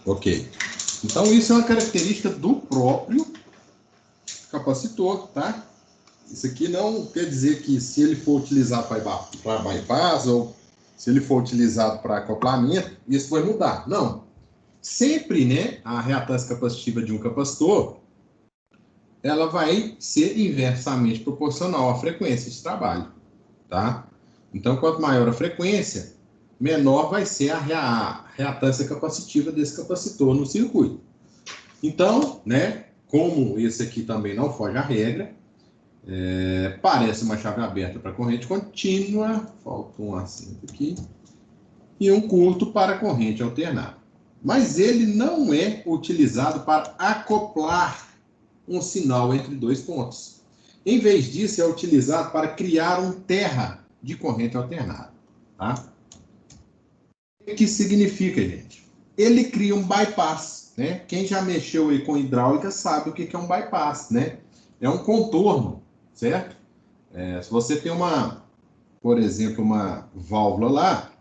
Ok. Então, isso é uma característica do próprio capacitor, tá? Isso aqui não quer dizer que se ele for utilizado para bypass ou se ele for utilizado para acoplamento, isso vai mudar. Não. Sempre, né, a reatância capacitiva de um capacitor, ela vai ser inversamente proporcional à frequência de trabalho, tá? Então, quanto maior a frequência, menor vai ser a reatância capacitiva desse capacitor no circuito. Então, né, como esse aqui também não foge à regra, parece uma chave aberta para corrente contínua, falta um acento aqui, e um curto para corrente alternada. Mas ele não é utilizado para acoplar um sinal entre dois pontos. Em vez disso, é utilizado para criar um terra de corrente alternada. Tá? O que significa, gente? Ele cria um bypass. Né? Quem já mexeu aí com hidráulica sabe o que é um bypass. Né? É um contorno, certo? Se você tem por exemplo, uma válvula lá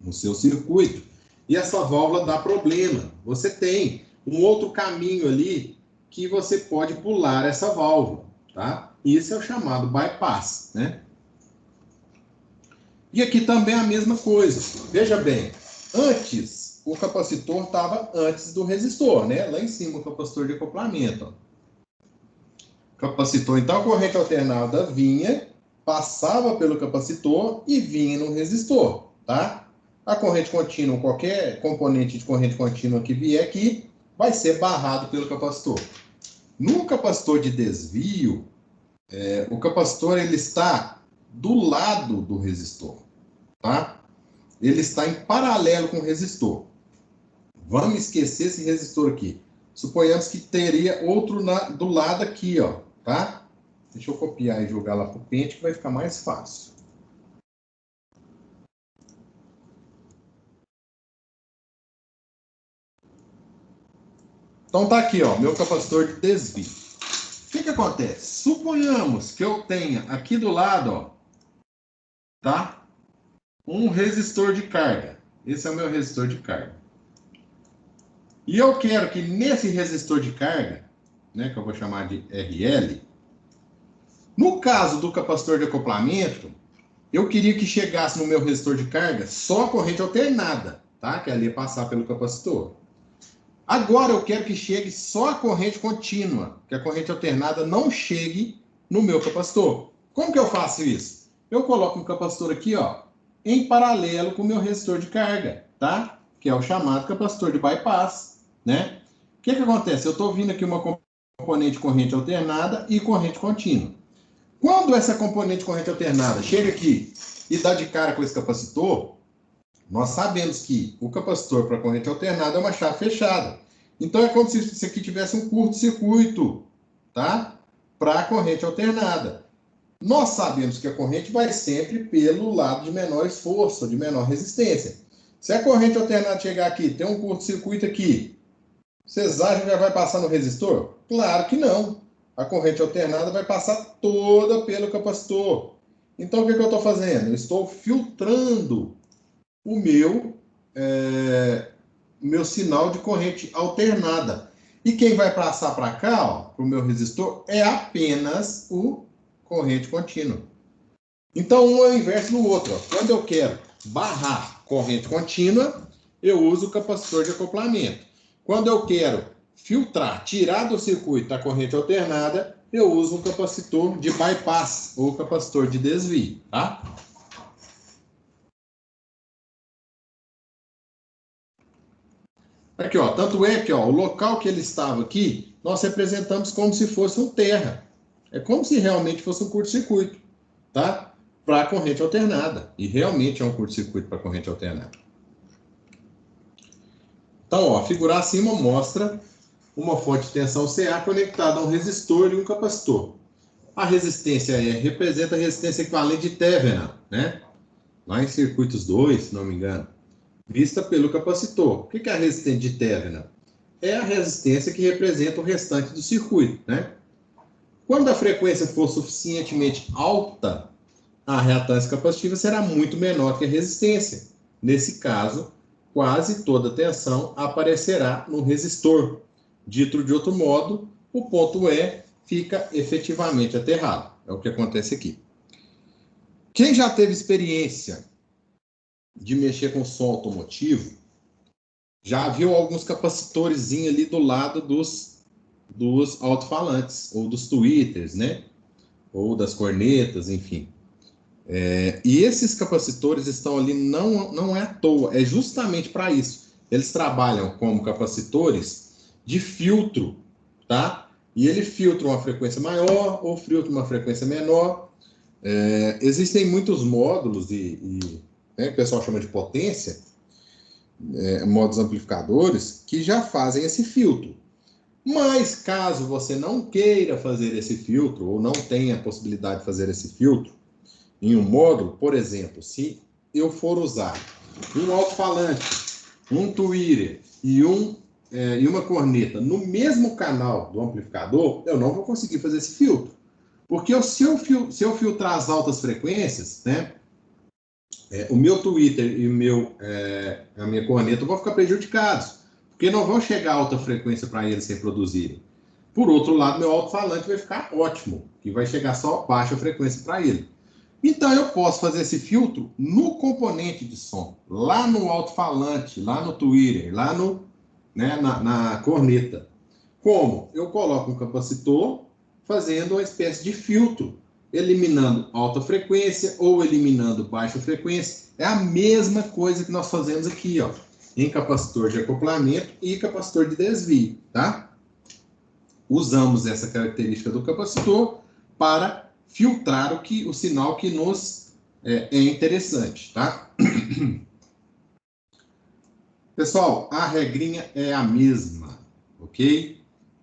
no seu circuito e essa válvula dá problema, você tem um outro caminho ali que você pode pular essa válvula, tá? Isso é o chamado bypass, né? E aqui também é a mesma coisa. Veja bem, antes o capacitor estava antes do resistor, né? Lá em cima o capacitor de acoplamento. Ó. Capacitor, então a corrente alternada vinha, passava pelo capacitor e vinha no resistor, tá? A corrente contínua, qualquer componente de corrente contínua que vier aqui, vai ser barrado pelo capacitor. No capacitor de desvio, o capacitor ele está do lado do resistor, tá? Ele está em paralelo com o resistor. Vamos esquecer esse resistor aqui. Suponhamos que teria outro do lado aqui, ó, tá? Deixa eu copiar e jogar lá para o pente que vai ficar mais fácil. Então tá aqui, ó, meu capacitor de desvio. O que acontece? Suponhamos que eu tenha aqui do lado, ó, tá? Um resistor de carga. Esse é o meu resistor de carga. E eu quero que nesse resistor de carga, né, que eu vou chamar de RL, no caso do capacitor de acoplamento, eu queria que chegasse no meu resistor de carga só a corrente alternada, tá? Que ali ia passar pelo capacitor. Agora eu quero que chegue só a corrente contínua, que a corrente alternada não chegue no meu capacitor. Como que eu faço isso? Eu coloco um capacitor aqui, ó, em paralelo com o meu resistor de carga, tá? Que é o chamado capacitor de bypass, né? O que acontece? Eu estou vindo aqui uma componente corrente alternada e corrente contínua. Quando essa componente corrente alternada chega aqui e dá de cara com esse capacitor, nós sabemos que o capacitor para corrente alternada é uma chave fechada. Então, é como se isso aqui tivesse um curto-circuito, tá? Para a corrente alternada. Nós sabemos que a corrente vai sempre pelo lado de menor esforço, de menor resistência. Se a corrente alternada chegar aqui, tem um curto-circuito aqui, vocês acham que já vai passar no resistor? Claro que não. A corrente alternada vai passar toda pelo capacitor. Então, o que eu estou fazendo? Eu estou filtrando o meu sinal de corrente alternada. E quem vai passar para cá, para o meu resistor, é apenas o corrente contínua. Então, um é o inverso do outro. Ó. Quando eu quero barrar corrente contínua, eu uso o capacitor de acoplamento. Quando eu quero filtrar, tirar do circuito a corrente alternada, eu uso um capacitor de bypass, ou capacitor de desvio, tá? Aqui, ó, tanto é que ó, o local que ele estava aqui, nós representamos como se fosse um terra. É como se realmente fosse um curto-circuito, tá? Para a corrente alternada. E realmente é um curto-circuito para a corrente alternada. Então, ó, a figura acima mostra uma fonte de tensão CA conectada a um resistor e um capacitor. A resistência R representa a resistência equivalente de Thevenin, né? Lá em circuitos 2, se não me engano. Vista pelo capacitor. O que é a resistência de Thevenin? É a resistência que representa o restante do circuito, né? Quando a frequência for suficientemente alta, a reatância capacitiva será muito menor que a resistência. Nesse caso, quase toda a tensão aparecerá no resistor. Dito de outro modo, o ponto E fica efetivamente aterrado. É o que acontece aqui. Quem já teve experiência de mexer com som automotivo, já viu alguns capacitores ali do lado dos alto-falantes, ou dos tweeters, né? Ou das cornetas, enfim. E esses capacitores estão ali, não é à toa, é justamente para isso. Eles trabalham como capacitores de filtro, tá? E ele filtra uma frequência maior ou filtra uma frequência menor. Existem muitos módulos né, que o pessoal chama de potência, módulos amplificadores, que já fazem esse filtro. Mas caso você não queira fazer esse filtro, ou não tenha a possibilidade de fazer esse filtro em um módulo, por exemplo, se eu for usar um alto-falante, um tweeter e uma corneta no mesmo canal do amplificador, eu não vou conseguir fazer esse filtro. Porque se eu filtrar as altas frequências, né, o meu tweeter e a minha corneta vão ficar prejudicados, porque não vão chegar a alta frequência para eles reproduzirem. Por outro lado, meu alto-falante vai ficar ótimo, que vai chegar só baixa frequência para ele. Então, eu posso fazer esse filtro no componente de som, lá no alto-falante, lá no tweeter, lá na corneta. Como? Eu coloco um capacitor fazendo uma espécie de filtro, eliminando alta frequência ou eliminando baixa frequência. É a mesma coisa que nós fazemos aqui, ó, em capacitor de acoplamento e capacitor de desvio, tá? Usamos essa característica do capacitor para filtrar o sinal que nos é interessante, tá? Pessoal, a regrinha é a mesma, ok?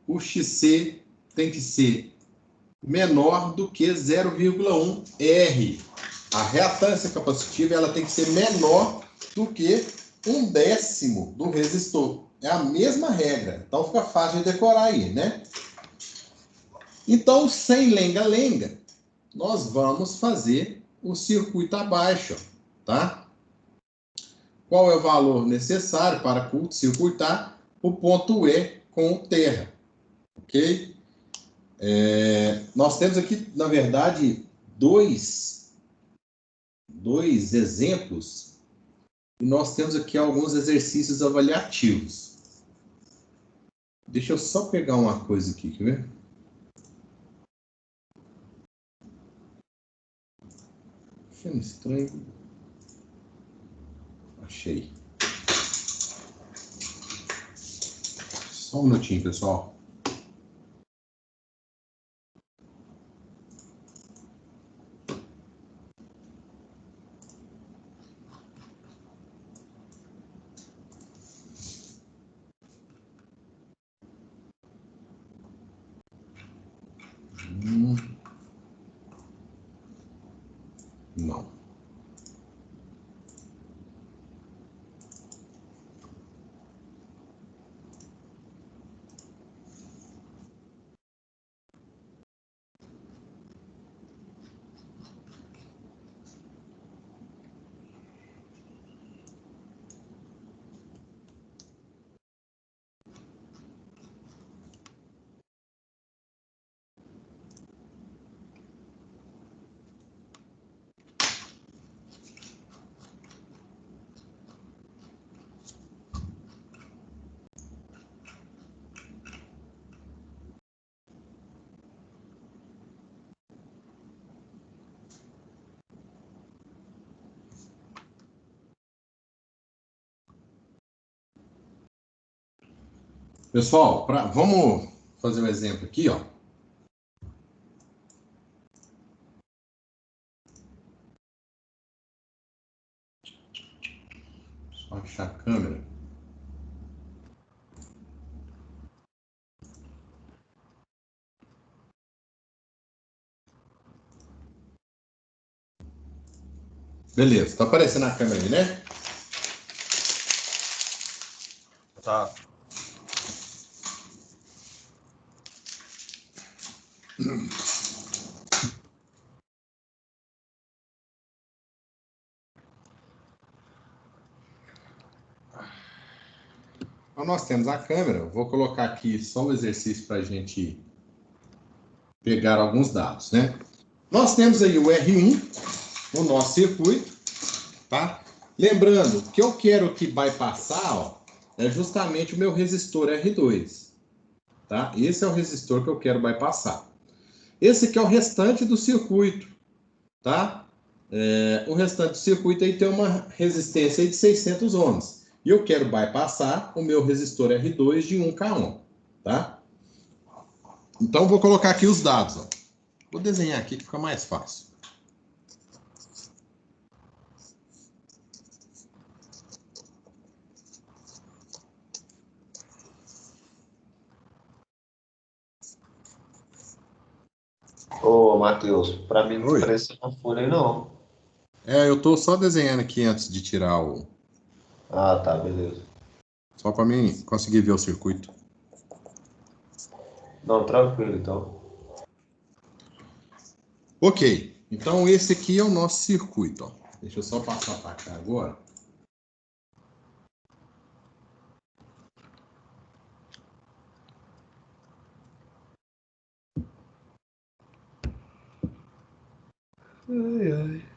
O XC tem que ser menor do que 0,1 R. A reatância capacitiva ela tem que ser menor do que 1/10 do resistor. É a mesma regra. Então fica fácil de decorar aí, né? Então, sem lenga-lenga, nós vamos fazer o circuito abaixo, tá? Qual é o valor necessário para curto-circuitar o ponto E com o terra, ok? Nós temos aqui, na verdade, dois exemplos e nós temos aqui alguns exercícios avaliativos. Deixa eu só pegar uma coisa aqui, quer ver? Achando estranho. Achei. Só um minutinho, pessoal. Não. Pessoal, vamos fazer um exemplo aqui, ó. Só achar a câmera. Beleza, tá aparecendo a câmera aí, né? Tá. Então, nós temos a câmera. Eu vou colocar aqui só um exercício para a gente pegar alguns dados, né? Nós temos aí o R1, o nosso circuito, tá? Lembrando que eu quero que bypassar, ó, é justamente o meu resistor R2, tá? Esse é o resistor que eu quero bypassar. Esse aqui é o restante do circuito, tá? O restante do circuito aí tem uma resistência aí de 600 ohms. E eu quero bypassar o meu resistor R2 de 1K, tá? Então, vou colocar aqui os dados, ó. Vou desenhar aqui que fica mais fácil. Ô, Matheus, pra mim não Oi? apareceu na folha aí, não. Eu tô só desenhando aqui antes de tirar o... Ah, tá, beleza. Só para mim conseguir ver o circuito. Não, tranquilo, então. Ok, então esse aqui é o nosso circuito, ó. Deixa eu só passar para cá agora. Ai, ai.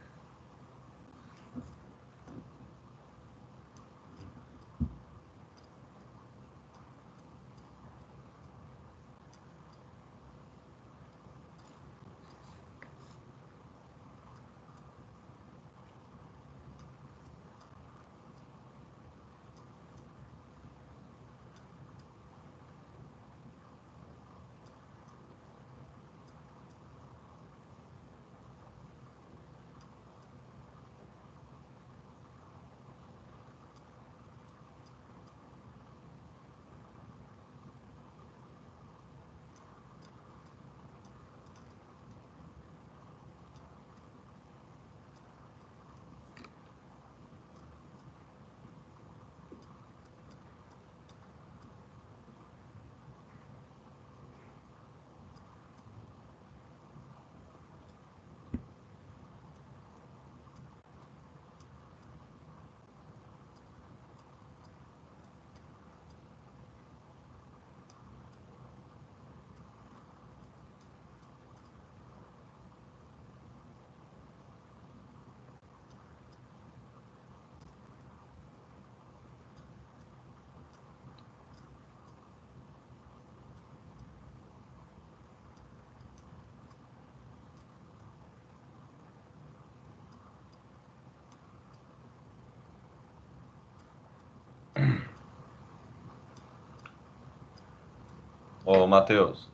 Ô, Matheus.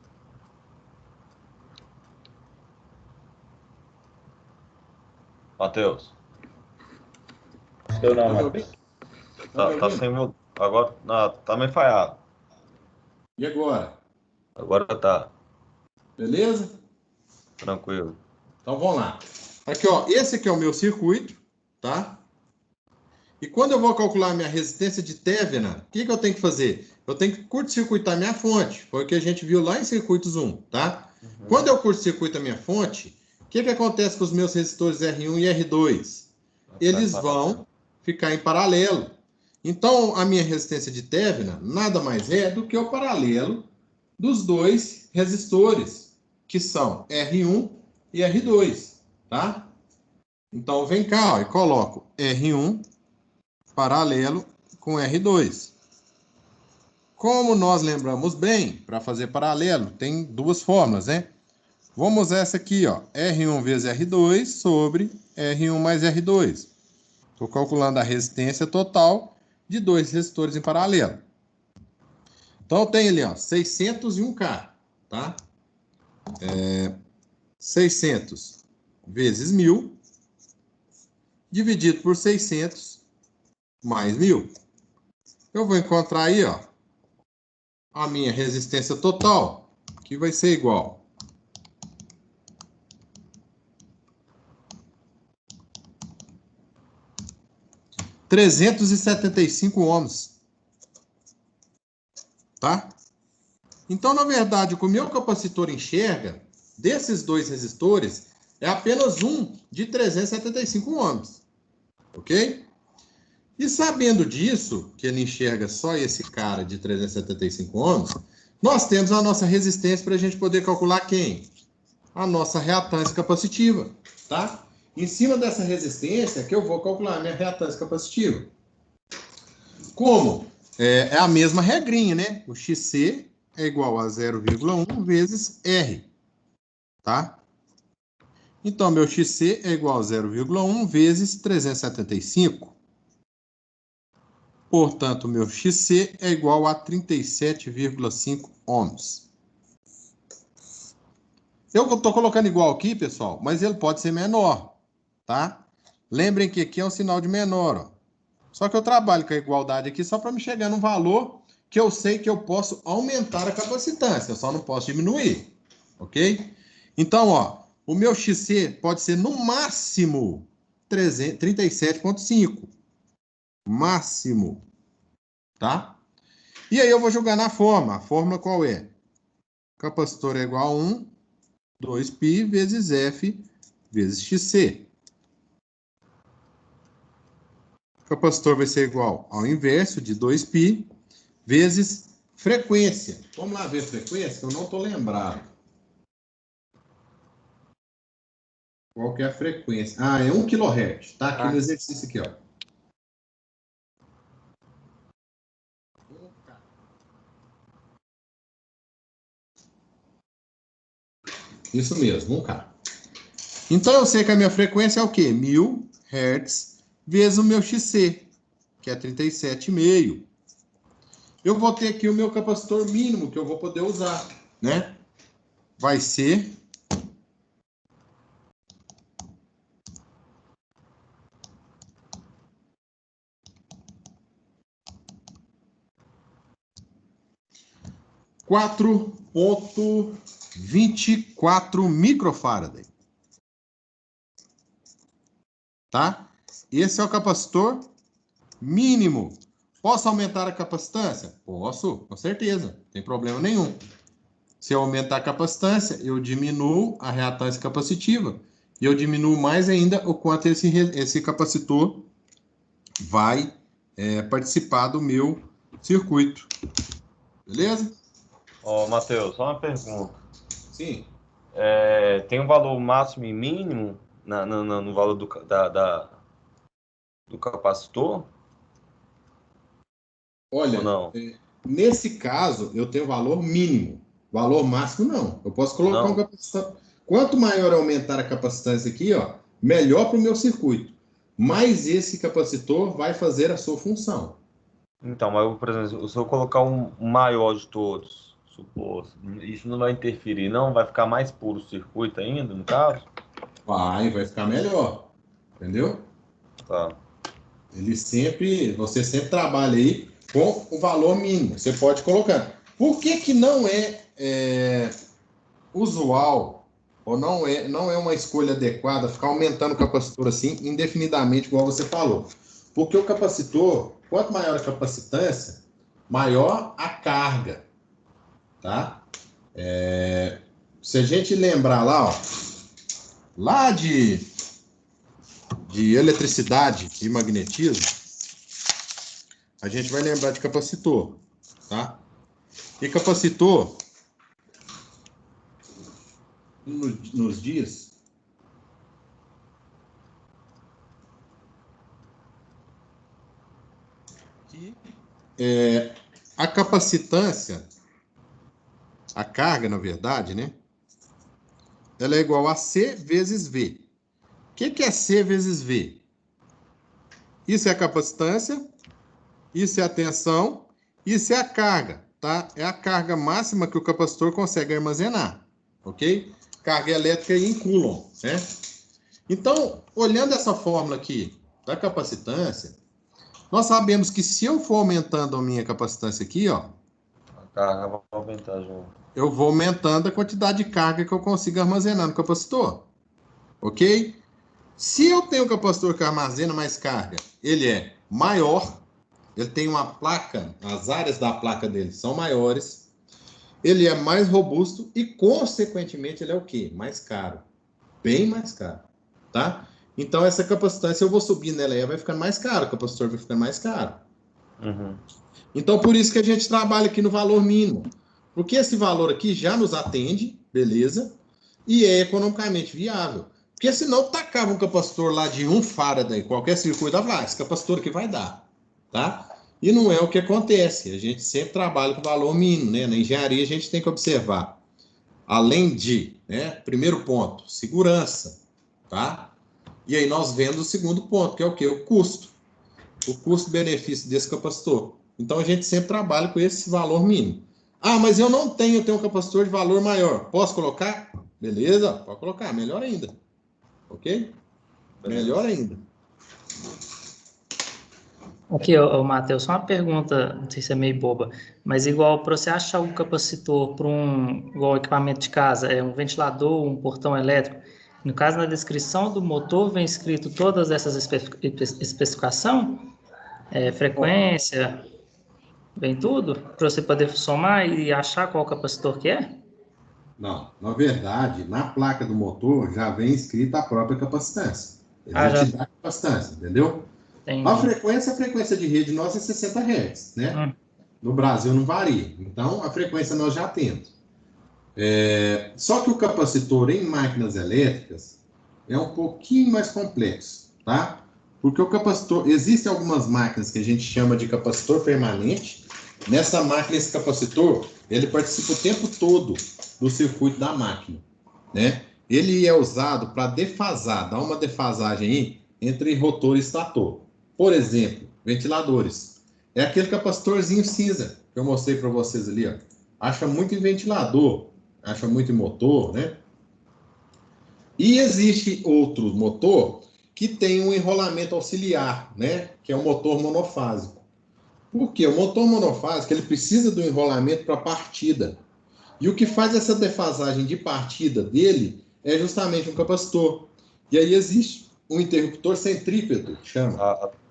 Matheus. Eu não, Tá me ouvindo? Matheus. Tá me Tá ouvindo? sem meu. Agora. Não, tá meio falhado. E agora? Agora tá. Beleza? Tranquilo. Então vamos lá. Aqui, ó, esse aqui é o meu circuito, tá? E quando eu vou calcular a minha resistência de Thevenin, o que eu tenho que fazer? Eu tenho que curto-circuitar minha fonte, foi o que a gente viu lá em circuitos 1, tá? Quando eu curto-circuito a minha fonte, o que acontece com os meus resistores R1 e R2? Eles vão ficar em paralelo. Então, a minha resistência de Thevenin nada mais é do que o paralelo dos dois resistores, que são R1 e R2, tá? Então, vem cá, ó, e coloco R1 paralelo com R2. Como nós lembramos bem, para fazer paralelo, tem duas fórmulas, né? Vamos usar essa aqui, ó, R1 vezes R2 sobre R1 mais R2. Estou calculando a resistência total de dois resistores em paralelo. Então, eu tenho ali, ó, 601K, tá? 600 vezes 1.000, dividido por 600 mais 1.000. Eu vou encontrar aí, ó, a minha resistência total, que vai ser igual a 375 ohms, tá? Então, na verdade, o que o meu capacitor enxerga desses dois resistores é apenas um de 375 ohms, ok? E sabendo disso, que ele enxerga só esse cara de 375 ohms, nós temos a nossa resistência para a gente poder calcular quem? A nossa reatância capacitiva, tá? Em cima dessa resistência que eu vou calcular a minha reatância capacitiva. Como? É a mesma regrinha, né? O XC é igual a 0,1 vezes R, tá? Então, meu XC é igual a 0,1 vezes 375. Portanto, meu XC é igual a 37,5 ohms. Eu estou colocando igual aqui, pessoal, mas ele pode ser menor, tá? Lembrem que aqui é um sinal de menor, ó. Só que eu trabalho com a igualdade aqui só para me chegar num valor que eu sei que eu posso aumentar a capacitância, eu só não posso diminuir, ok? Então, ó, o meu XC pode ser no máximo 37,5. Máximo, tá? E aí eu vou jogar na forma. A fórmula qual é? Capacitor é igual a 1, 2π vezes F vezes XC. O capacitor vai ser igual ao inverso de 2π vezes frequência. Vamos lá ver a frequência, que eu não estou lembrado. Qual que é a frequência? Ah, é 1 kHz. Tá aqui no exercício aqui, ó. Isso mesmo, 1K. Então eu sei que a minha frequência é o quê? 1000 Hz vezes o meu XC, que é 37,5. Eu vou ter aqui o meu capacitor mínimo que eu vou poder usar, né? Vai ser 4,24 microfarad. Tá? Esse é o capacitor mínimo. Posso aumentar a capacitância? Posso, com certeza, não tem problema nenhum. Se eu aumentar a capacitância, eu diminuo a reatância capacitiva. E eu diminuo mais ainda o quanto esse capacitor vai participar do meu circuito. Beleza? Ô, Matheus, só uma pergunta. Sim. Tem um valor máximo e mínimo no valor do capacitor? Olha, Ou não? nesse caso, eu tenho valor mínimo. Valor máximo, não. Eu posso colocar um Não? capacitante. Quanto maior aumentar a capacitância aqui, ó, melhor para o meu circuito. Mais esse capacitor vai fazer a sua função. Então, mas, por exemplo, se eu colocar um maior de todos, supor, isso não vai interferir, não? Vai ficar mais puro o circuito ainda, no caso? Vai ficar melhor. Entendeu? Tá. Você sempre trabalha aí com o valor mínimo. Você pode colocar. Por que não é usual ou não é uma escolha adequada ficar aumentando o capacitor assim indefinidamente, igual você falou? Porque o capacitor, quanto maior a capacitância, maior a carga, tá? Se a gente lembrar lá, ó, lá de eletricidade e magnetismo, a gente vai lembrar de capacitor, tá? E capacitor, nos dias, a capacitância, a carga, na verdade, né? Ela é igual a C vezes V. O que é C vezes V? Isso é a capacitância, isso é a tensão, isso é a carga, tá? É a carga máxima que o capacitor consegue armazenar, ok? Carga elétrica em Coulomb, né? Então, olhando essa fórmula aqui da capacitância, nós sabemos que se eu for aumentando a minha capacitância aqui, ó, A carga vai aumentar junto. eu vou aumentando a quantidade de carga que eu consigo armazenar no capacitor, ok? Se eu tenho um capacitor que armazena mais carga, ele é maior, ele tem uma placa, as áreas da placa dele são maiores, ele é mais robusto e, consequentemente, ele é o quê? Mais caro. Bem mais caro, tá? Então, essa capacitância, eu vou subir nela aí, vai ficar mais caro, o capacitor vai ficar mais caro. Uhum. Então, por isso que a gente trabalha aqui no valor mínimo. Porque esse valor aqui já nos atende, beleza? E é economicamente viável. Porque senão tacava um capacitor lá de 1 Faraday, qualquer circuito, esse capacitor aqui vai dar, tá? E não é o que acontece. A gente sempre trabalha com valor mínimo, né? Na engenharia a gente tem que observar. Além de, né? Primeiro ponto, segurança, tá? E aí nós vemos o segundo ponto, que é o quê? O custo. O custo-benefício desse capacitor. Então a gente sempre trabalha com esse valor mínimo. Ah, mas eu não tenho, eu tenho um capacitor de valor maior. Posso colocar? Beleza, pode colocar, melhor ainda. Ok? Beleza. Melhor ainda. Aqui, Matheus, só uma pergunta, não sei se é meio boba, mas igual para você achar um capacitor para igual equipamento de casa, é um ventilador, um portão elétrico, no caso, na descrição do motor vem escrito todas essas especificações, frequência, vem tudo, para você poder somar e achar qual capacitor que é? Não, na verdade, na placa do motor já vem escrita a própria capacitância. Ele já já te dá a capacitância, entendeu? A entendi. frequência de rede nossa é 60 Hz, né? No Brasil não varia. Então, a frequência nós já temos. Só que o capacitor em máquinas elétricas é um pouquinho mais complexo, tá? Porque o capacitor, existem algumas máquinas que a gente chama de capacitor permanente. Nessa máquina, esse capacitor, ele participa o tempo todo do circuito da máquina, né? Ele é usado para defasar, dar uma defasagem aí entre rotor e estator. Por exemplo, ventiladores. É aquele capacitorzinho cinza que eu mostrei para vocês ali, ó. Acha muito em ventilador, acha muito em motor, né? E existe outro motor que tem um enrolamento auxiliar, né? Que é um motor monofásico. Por quê? O motor monofásico ele precisa do enrolamento para partida. E o que faz essa defasagem de partida dele é justamente um capacitor. E aí existe um interruptor centrípeto, que chama.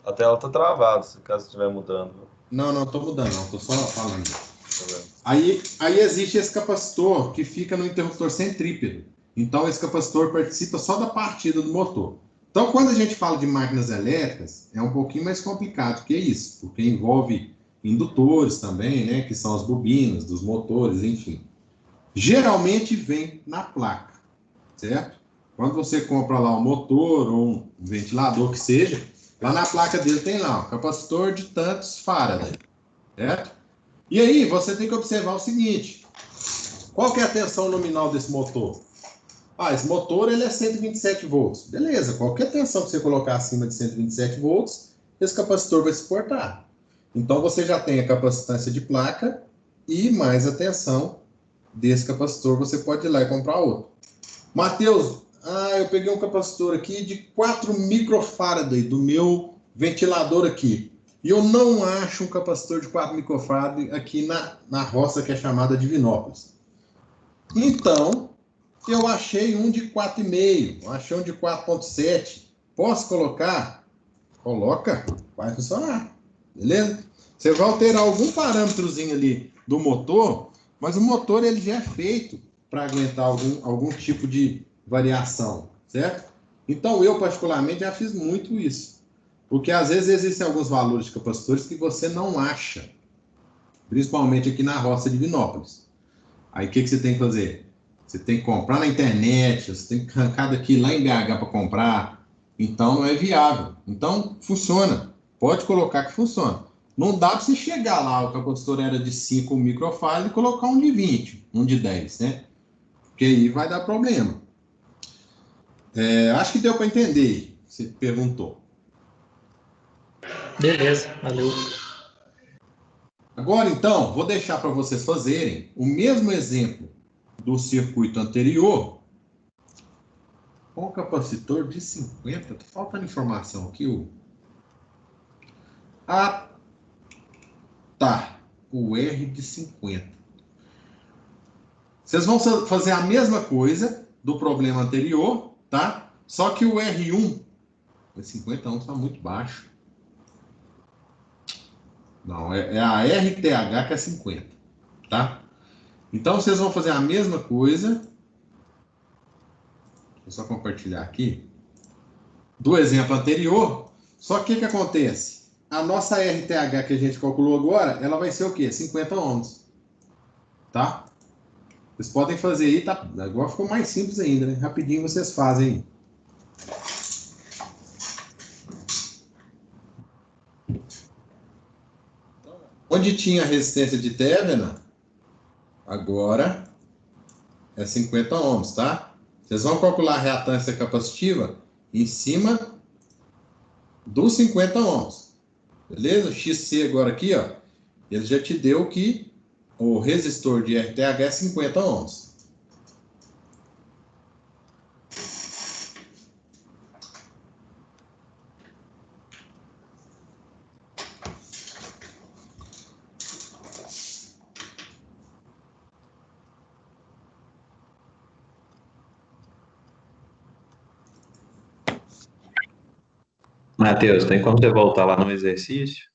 A tela está travada, se caso estiver mudando. Não estou mudando, não, estou só falando. Aí existe esse capacitor que fica no interruptor centrípeto. Então, esse capacitor participa só da partida do motor. Então, quando a gente fala de máquinas elétricas, é um pouquinho mais complicado que isso, porque envolve indutores também, né, que são as bobinas dos motores, enfim. Geralmente vem na placa, certo? Quando você compra lá um motor ou um ventilador que seja, lá na placa dele tem lá, o capacitor de tantos Faraday, certo? E aí você tem que observar o seguinte, qual que é a tensão nominal desse motor? Esse motor ele é 127 volts. Beleza, qualquer tensão que você colocar acima de 127 volts, esse capacitor vai suportar. Então você já tem a capacitância de placa e mais a tensão desse capacitor, você pode ir lá e comprar outro. Matheus, eu peguei um capacitor aqui de 4 microfaraday do meu ventilador aqui. E eu não acho um capacitor de 4 microfaraday aqui na roça que é chamada de Divinópolis. Então, eu achei um de 4,5, achei um de 4,7. Posso colocar? Coloca, vai funcionar. Beleza? Você vai alterar algum parâmetrozinho ali do motor, mas o motor ele já é feito para aguentar algum tipo de variação, certo? Então, eu particularmente já fiz muito isso. Porque às vezes existem alguns valores de capacitores que você não acha, principalmente aqui na roça de Divinópolis. Aí o que você tem que fazer? Você tem que comprar na internet, você tem que arrancar daqui lá em BH para comprar. Então não é viável. Então funciona. Pode colocar que funciona. Não dá para você chegar lá, o capacitor era de 5 microfarad e colocar um de 20, um de 10, né? Porque aí vai dar problema. Acho que deu para entender. Você perguntou. Beleza, valeu. Agora, então, vou deixar para vocês fazerem o mesmo exemplo do circuito anterior com o capacitor de 50. Tá faltando informação aqui. Tá. O R de 50. Vocês vão fazer a mesma coisa do problema anterior, tá? Só que o R1, o 51 está muito baixo. Não, é a RTH que é 50, tá? Então, vocês vão fazer a mesma coisa. Deixa eu só compartilhar aqui. do exemplo anterior, só que o que acontece? A nossa RTH que a gente calculou agora, ela vai ser o quê? 50 ohms. Tá? Vocês podem fazer aí, tá? Agora ficou mais simples ainda, né? Rapidinho vocês fazem. Onde tinha resistência de Thevenin, agora é 50 ohms, tá? Vocês vão calcular a reatância capacitiva em cima dos 50 ohms. Beleza? XC agora aqui, ó. Ele já te deu que o resistor de RTH é 50 ohms. Matheus, tem como você voltar lá no exercício?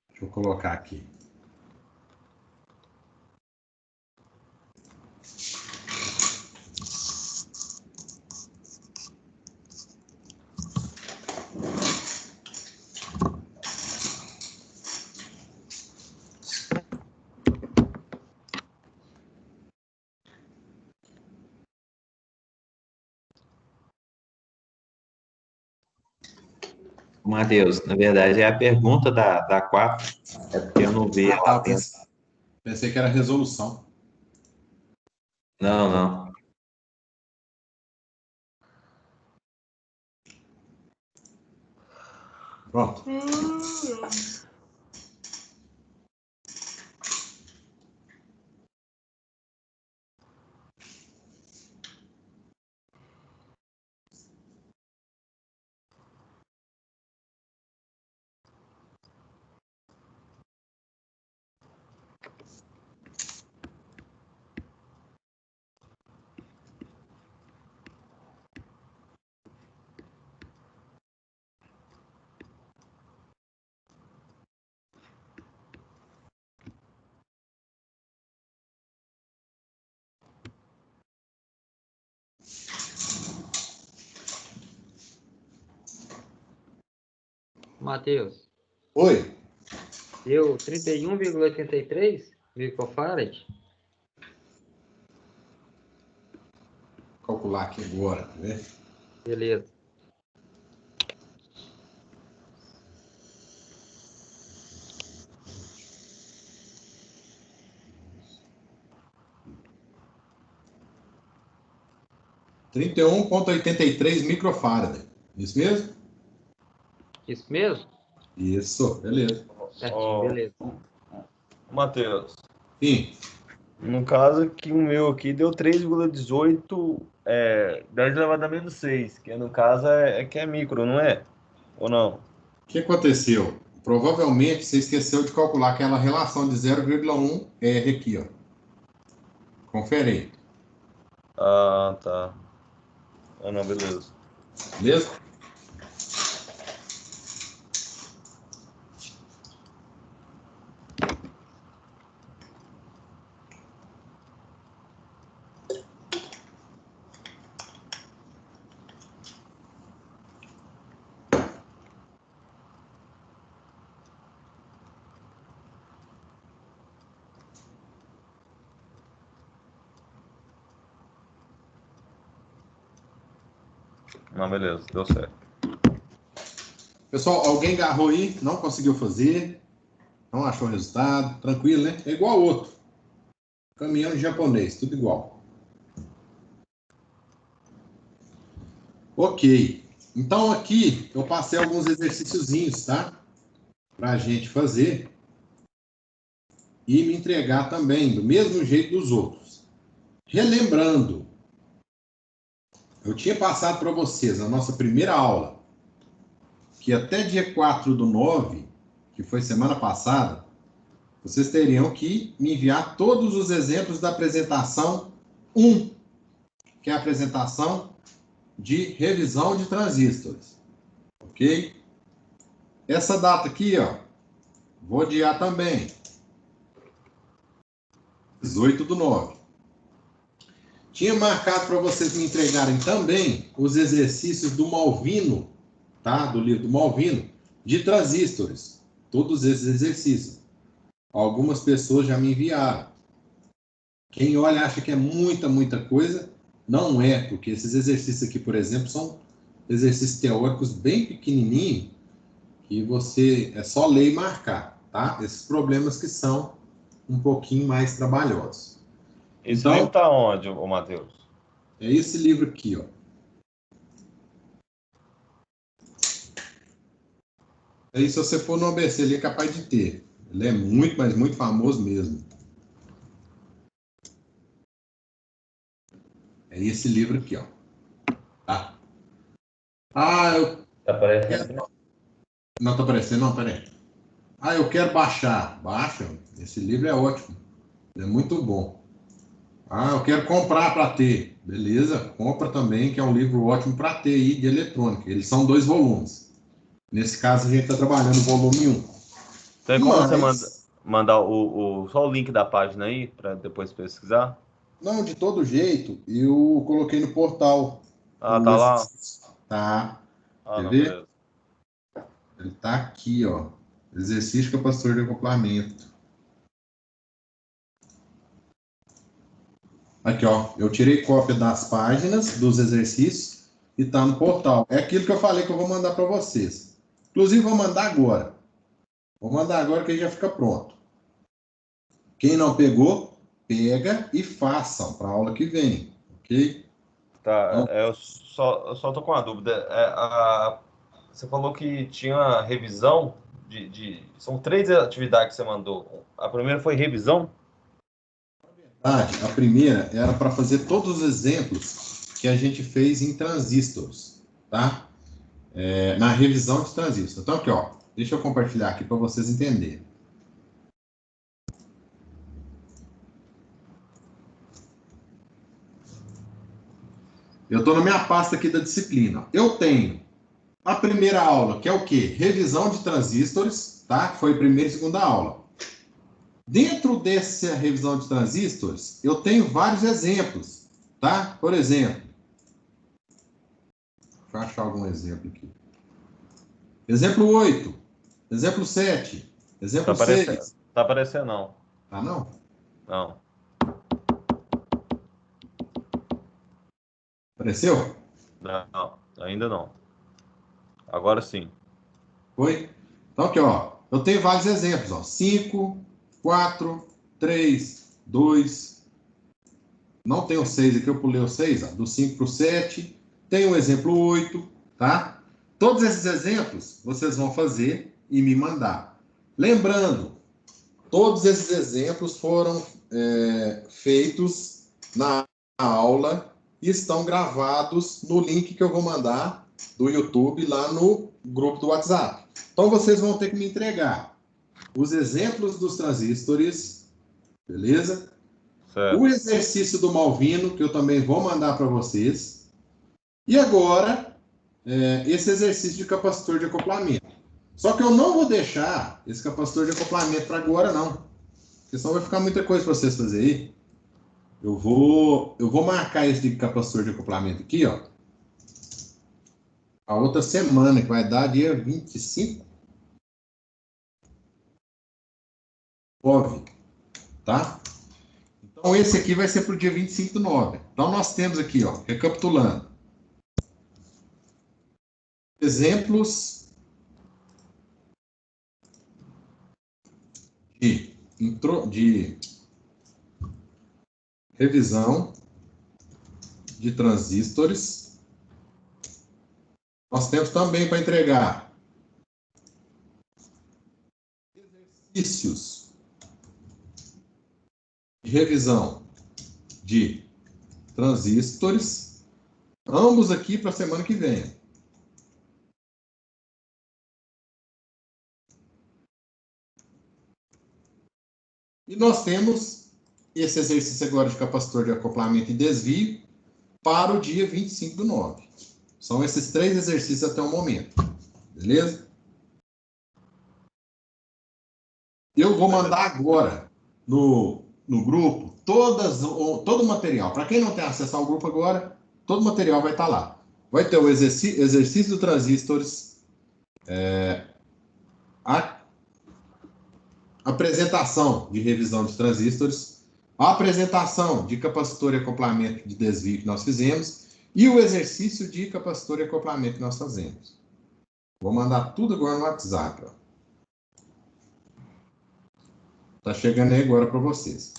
Deixa eu colocar aqui. Matheus, na verdade é a pergunta da 4, é porque eu não vi Ah, tá. ela dentro. Pensei que era resolução. Não, não. Pronto. Matheus, Oi. deu 31,83 microfarad. Vou calcular aqui agora, tá vendo? Beleza. Trinta e 31,83 microfarad. Isso mesmo? Isso mesmo? Isso, beleza. Certinho, beleza. Matheus, Sim. no caso aqui, o meu aqui deu 3,18, 10 elevado a menos 6, que no caso que é micro, não é? Ou não? O que aconteceu? Provavelmente você esqueceu de calcular aquela relação de 0,1 R aqui, ó. Confere aí. Ah, tá. Ah, não, beleza. Beleza? Não, beleza, deu certo. Pessoal, alguém agarrou aí, não conseguiu fazer, não achou o resultado, tranquilo, né? É igual ao outro. Caminhão em japonês, tudo igual. Ok. Então aqui eu passei alguns exercíciozinhos, tá? Pra gente fazer e me entregar também, do mesmo jeito dos outros. Relembrando, eu tinha passado para vocês na nossa primeira aula que até dia 4/9, que foi semana passada, vocês teriam que me enviar todos os exemplos da apresentação 1, que é a apresentação de revisão de transistores. Ok? Essa data aqui, ó, vou adiar também. 18/9. Tinha marcado para vocês me entregarem também os exercícios do Malvino, tá? Do livro do Malvino, de transistores. Todos esses exercícios. Algumas pessoas já me enviaram. Quem olha acha que é muita coisa. Não é, porque esses exercícios aqui, por exemplo, são exercícios teóricos bem pequenininhos, que você é só ler e marcar, tá? Esses problemas que são um pouquinho mais trabalhosos. Esse Então, livro tá onde, ô Matheus? é esse livro aqui, ó. Aí, se você for no ABC, ele é capaz de ter. Ele é muito, mas muito famoso mesmo. É esse livro aqui, ó. Tá? Eu Tá aparecendo? quero... Não tá aparecendo, não, peraí. Eu quero baixar. Baixa. Esse livro é ótimo. É muito bom. Eu quero comprar para ter. Beleza, compra também, que é um livro ótimo para ter aí de eletrônica. Eles são 2 volumes. Nesse caso, a gente está trabalhando o volume 1. Tem como você mandar só o link da página aí, para depois pesquisar? Não, de todo jeito, eu coloquei no portal. Tá lá? Tá. Quer Não, ver? beleza. Ele tá aqui, ó. Exercício capacitor de acoplamento. Aqui, ó. Eu tirei cópia das páginas, dos exercícios, e tá no portal. É aquilo que eu falei que eu vou mandar para vocês. Inclusive, vou mandar agora. Vou mandar agora que aí já fica pronto. Quem não pegou, pega e façam para a aula que vem, ok? Tá, Então, eu só tô com uma dúvida. Você falou que tinha revisão São 3 atividades que você mandou. A primeira foi revisão? a primeira era para fazer todos os exemplos que a gente fez em transistores, tá? Na revisão de transistores. Então, aqui, ó. Deixa eu compartilhar aqui para vocês entenderem. Eu estou na minha pasta aqui da disciplina. Eu tenho a primeira aula, que é o quê? Revisão de transistores, tá? Foi a primeira e segunda aula. Dentro dessa revisão de transistores, eu tenho vários exemplos, tá? Por exemplo, deixa eu achar algum exemplo aqui. Exemplo 8, exemplo 7, exemplo 6. Tá aparecendo, não. Ah, não? Não. Apareceu? Não, ainda não. Agora sim. Foi? Então, aqui, ó. Eu tenho vários exemplos, ó. 5, 4, 3, 2. Não tem o 6 aqui, eu pulei o 6, ó. Do 5 para o 7. Tem o exemplo 8, tá? Todos esses exemplos vocês vão fazer e me mandar. Lembrando, todos esses exemplos foram feitos na aula e estão gravados no link que eu vou mandar do YouTube lá no grupo do WhatsApp. Então, vocês vão ter que me entregar os exemplos dos transistores, beleza? Certo. O exercício do Malvino, que eu também vou mandar para vocês. E agora, esse exercício de capacitor de acoplamento. Só que eu não vou deixar esse capacitor de acoplamento para agora, não. Porque senão vai ficar muita coisa para vocês fazerem aí. Eu vou marcar esse de capacitor de acoplamento aqui, ó. A outra semana, que vai dar dia 25. 9, tá? Então, esse aqui vai ser para o dia 25/9. Então, nós temos aqui, ó, recapitulando. Exemplos de revisão de transistores. Nós temos também para entregar exercícios de revisão de transistores, ambos aqui para a semana que vem. E nós temos esse exercício agora de capacitor de acoplamento e desvio para o dia 25/9. São esses 3 exercícios até o momento. Beleza? Eu vou mandar agora no grupo todo o material. Para quem não tem acesso ao grupo agora, todo o material vai estar lá. Vai ter o exercício do transistores, a apresentação de revisão de transistores, a apresentação de capacitor e acoplamento de desvio que nós fizemos e o exercício de capacitor e acoplamento que nós fazemos. Vou mandar tudo agora no WhatsApp. Tá chegando aí agora para vocês.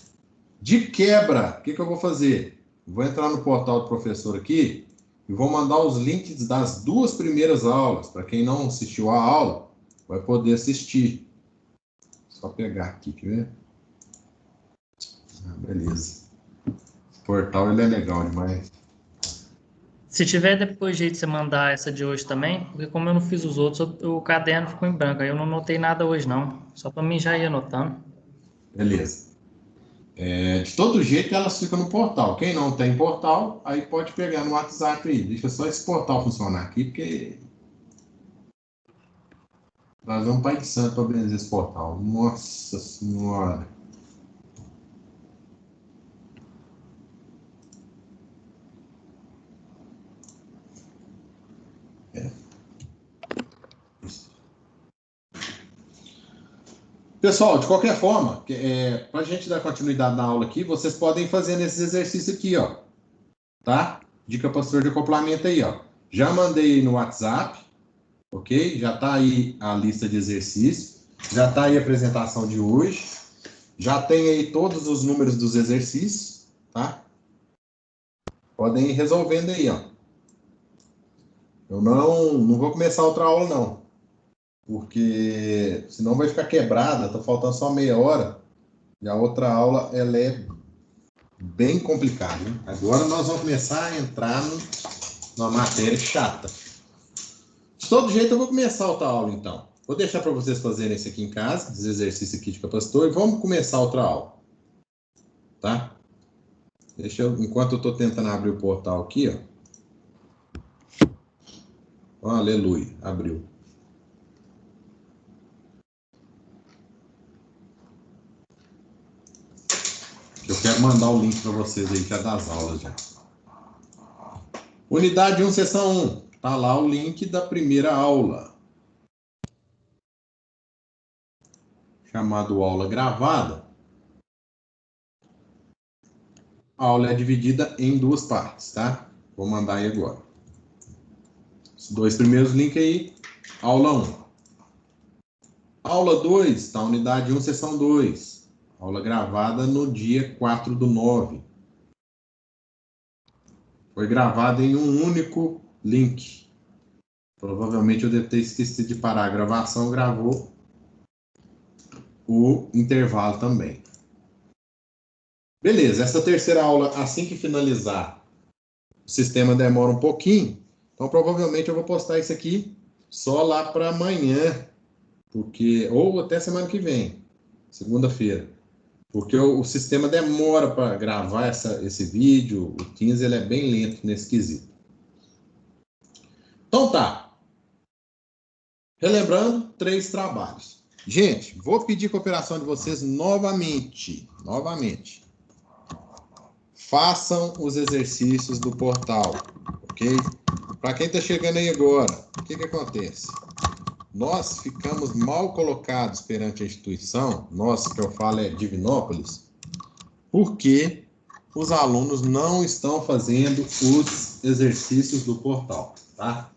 De quebra, o que eu vou fazer? Vou entrar no portal do professor aqui e vou mandar os links das 2 primeiras aulas. Para quem não assistiu a aula, vai poder assistir. Só pegar aqui, quer ver? Beleza. Esse portal ele é legal demais. Se tiver depois jeito de você mandar essa de hoje também, porque como eu não fiz os outros, o caderno ficou em branco. Aí eu não anotei nada hoje, não. Só para mim já ir anotando. Beleza. De todo jeito, elas ficam no portal. Quem não tem portal, aí pode pegar no WhatsApp aí. Deixa só esse portal funcionar aqui, porque nós vamos Pai de Santo para benzer esse portal. Nossa Senhora. Pessoal, de qualquer forma, para a gente dar continuidade na aula aqui, vocês podem fazer nesses exercícios aqui, ó. Tá? De capacitor de acoplamento aí, ó. Já mandei no WhatsApp, ok? Já tá aí a lista de exercícios. Já tá aí a apresentação de hoje. Já tem aí todos os números dos exercícios, tá? Podem ir resolvendo aí, ó. Eu não vou começar outra aula, não. Porque senão vai ficar quebrada, tá faltando só meia hora. E a outra aula, ela é bem complicada, hein? Agora nós vamos começar a entrar numa matéria chata. De todo jeito, eu vou começar outra aula, então. Vou deixar para vocês fazerem isso aqui em casa, esse exercício aqui de capacitor, e vamos começar outra aula. Tá? Enquanto eu estou tentando abrir o portal aqui, ó. Oh, aleluia, abriu. Eu quero mandar o link para vocês aí, que é das aulas já. Unidade 1, seção 1. Tá lá o link da primeira aula. Chamado aula gravada. A aula é dividida em 2 partes, tá? Vou mandar aí agora. Os 2 primeiros links aí. Aula 1. Aula 2, tá? Unidade 1, seção 2. Aula gravada no dia 4/9. Foi gravada em um único link. Provavelmente eu devo ter esquecido de parar a gravação, gravou o intervalo também. Beleza, essa terceira aula, assim que finalizar, o sistema demora um pouquinho, então provavelmente eu vou postar isso aqui só lá para amanhã, ou até semana que vem, segunda-feira. Porque o sistema demora para gravar esse vídeo, o Teams ele é bem lento nesse quesito. Então tá. Relembrando, 3 trabalhos. Gente, vou pedir cooperação de vocês novamente. Façam os exercícios do portal, ok? Para quem está chegando aí agora, o que acontece? Nós ficamos mal colocados perante a instituição, nós que eu falo é Divinópolis, porque os alunos não estão fazendo os exercícios do portal, tá?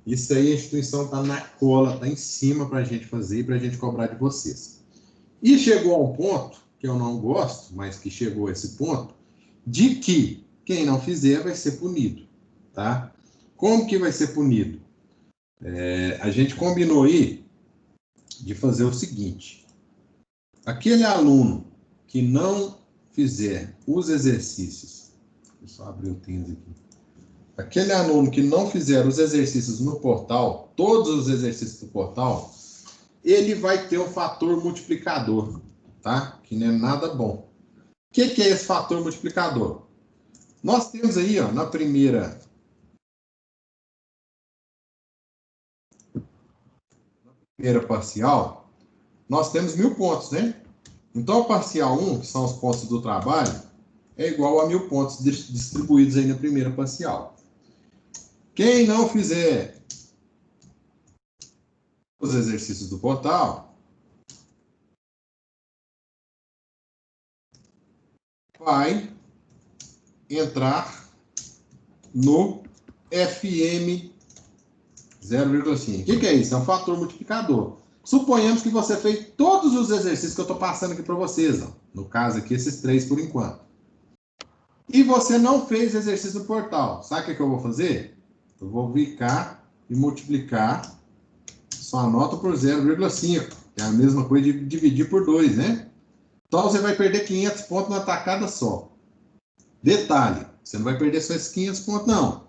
Isso aí a instituição está na cola, está em cima para a gente fazer, para a gente cobrar de vocês. E chegou a um ponto, que eu não gosto, mas que chegou a esse ponto, de que quem não fizer vai ser punido, tá? Como que vai ser punido? A gente combinou aí de fazer o seguinte. Aquele aluno que não fizer os exercícios, deixa eu só abrir o Teams aqui. Aquele aluno que não fizer os exercícios no portal, todos os exercícios do portal, ele vai ter um fator multiplicador, tá? Que não é nada bom. O que é esse fator multiplicador? Nós temos aí, ó, na primeira parcial, nós temos 1000 pontos, né? Então, a parcial 1, que são os pontos do trabalho, é igual a 1000 pontos distribuídos aí na primeira parcial. Quem não fizer os exercícios do portal, vai entrar no FM 0,5. O que é isso? É um fator multiplicador. Suponhamos que você fez todos os exercícios que eu estou passando aqui para vocês. Ó. No caso aqui, esses 3 por enquanto. E você não fez exercício no portal. Sabe o que eu vou fazer? Eu vou vir cá e multiplicar sua nota por 0,5. Que é a mesma coisa de dividir por 2, né? Então você vai perder 500 pontos numa tacada só. Detalhe, você não vai perder só esses 500 pontos, não.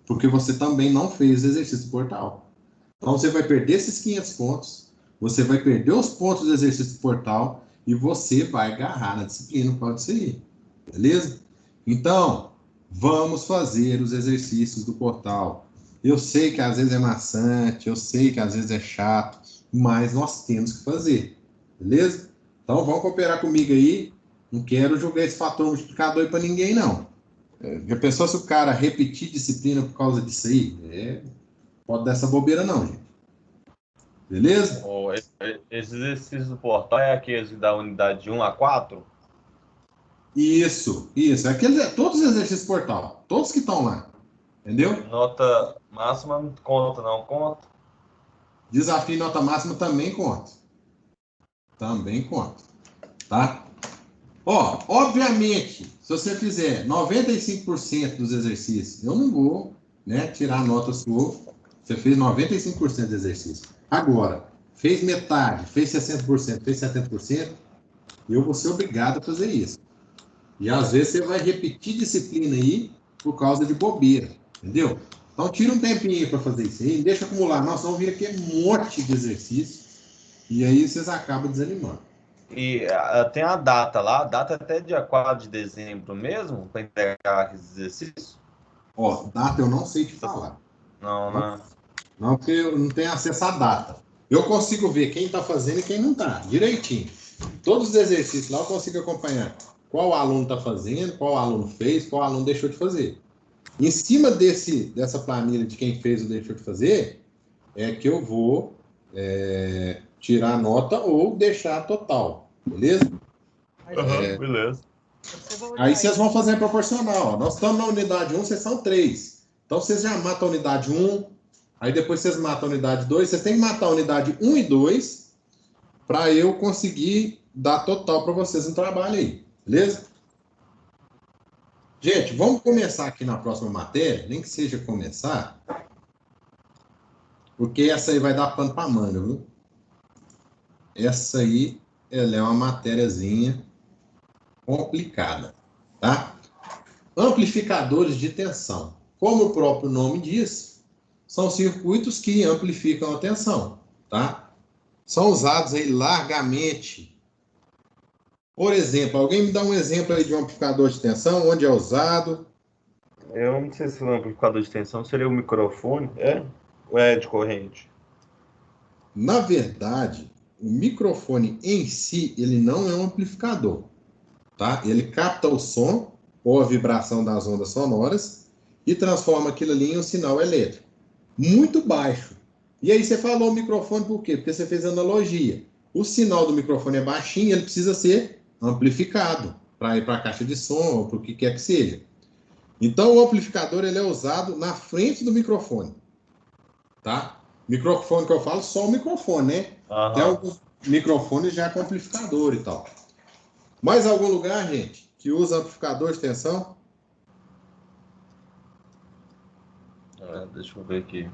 Porque você também não fez exercício do portal. Então você vai perder esses 500 pontos, você vai perder os pontos do exercício do portal e você vai agarrar na disciplina por causa disso aí. Beleza? Então, vamos fazer os exercícios do portal. Eu sei que às vezes é maçante, eu sei que às vezes é chato, mas nós temos que fazer. Beleza? Então, vamos cooperar comigo aí. Não quero jogar esse fator multiplicador aí para ninguém, não. Já pensou se o cara repetir disciplina por causa disso aí? Pode dar essa bobeira, não, gente. Beleza? Esse exercício do portal é aqueles da unidade de 1 a 4? Isso. Todos os exercícios do portal. Todos que estão lá. Entendeu? Nota máxima não conta, não conta. Desafio e nota máxima também conta. Também conta. Tá? Ó, obviamente, se você fizer 95% dos exercícios, eu não vou, né, tirar a nota sua. Você fez 95% do exercício. Agora, fez metade, fez 60%, fez 70%, eu vou ser obrigado a fazer isso. E às vezes você vai repetir disciplina aí por causa de bobeira, entendeu? Então tira um tempinho aí para fazer isso aí, deixa acumular. Nós vamos vir aqui um monte de exercício e aí vocês acabam desanimando. E tem a data lá, a data até dia 4 de dezembro mesmo, para entregar esses exercícios? Ó, data eu não sei te falar. Não, né? Não, porque eu não tenho acesso à data. Eu consigo ver quem está fazendo e quem não está, direitinho. Todos os exercícios lá eu consigo acompanhar qual aluno está fazendo, qual aluno fez, qual aluno deixou de fazer. Em cima dessa planilha de quem fez ou deixou de fazer, é que eu vou tirar a nota ou deixar a total, beleza? Beleza. Aí vocês vão fazer proporcional. Ó. Nós estamos na unidade 1, vocês são 3. Então vocês já matam a unidade 1, aí depois vocês matam a unidade 2. Vocês têm que matar a unidade 1 e 2 para eu conseguir dar total para vocês no trabalho aí, beleza? Gente, vamos começar aqui na próxima matéria, nem que seja começar, porque essa aí vai dar pano para manga, viu? Essa aí, ela é uma matériazinha complicada, tá? Amplificadores de tensão. Como o próprio nome diz, são circuitos que amplificam a tensão, tá? São usados aí largamente. Por exemplo, alguém me dá um exemplo aí de um amplificador de tensão, onde é usado? Eu não sei se o amplificador de tensão seria o microfone, ou é de corrente? Na verdade, o microfone em si, ele não é um amplificador, tá? Ele capta o som ou a vibração das ondas sonoras e transforma aquilo ali em um sinal elétrico. Muito baixo. E aí você falou o microfone por quê? Porque você fez analogia. O sinal do microfone é baixinho, ele precisa ser amplificado para ir para a caixa de som ou para o que quer que seja. Então o amplificador ele é usado na frente do microfone, tá? Microfone que eu falo, só o microfone, né? Tem alguns microfones já com amplificador e tal. Mais algum lugar, gente, que usa amplificador de tensão? Deixa eu ver aqui.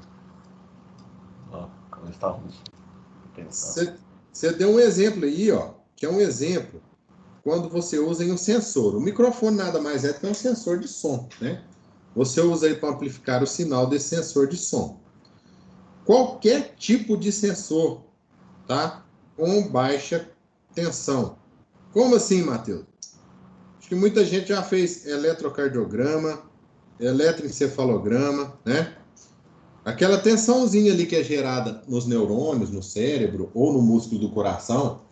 Como está ruim. Você deu um exemplo aí, ó, que é um exemplo quando você usa em um sensor. O microfone nada mais é do que um sensor de som, né? Você usa ele para amplificar o sinal desse sensor de som. Qualquer tipo de sensor, tá? Com baixa tensão. Como assim, Matheus? Acho que muita gente já fez eletrocardiograma, eletroencefalograma, né? Aquela tensãozinha ali que é gerada nos neurônios, no cérebro ou no músculo do coração,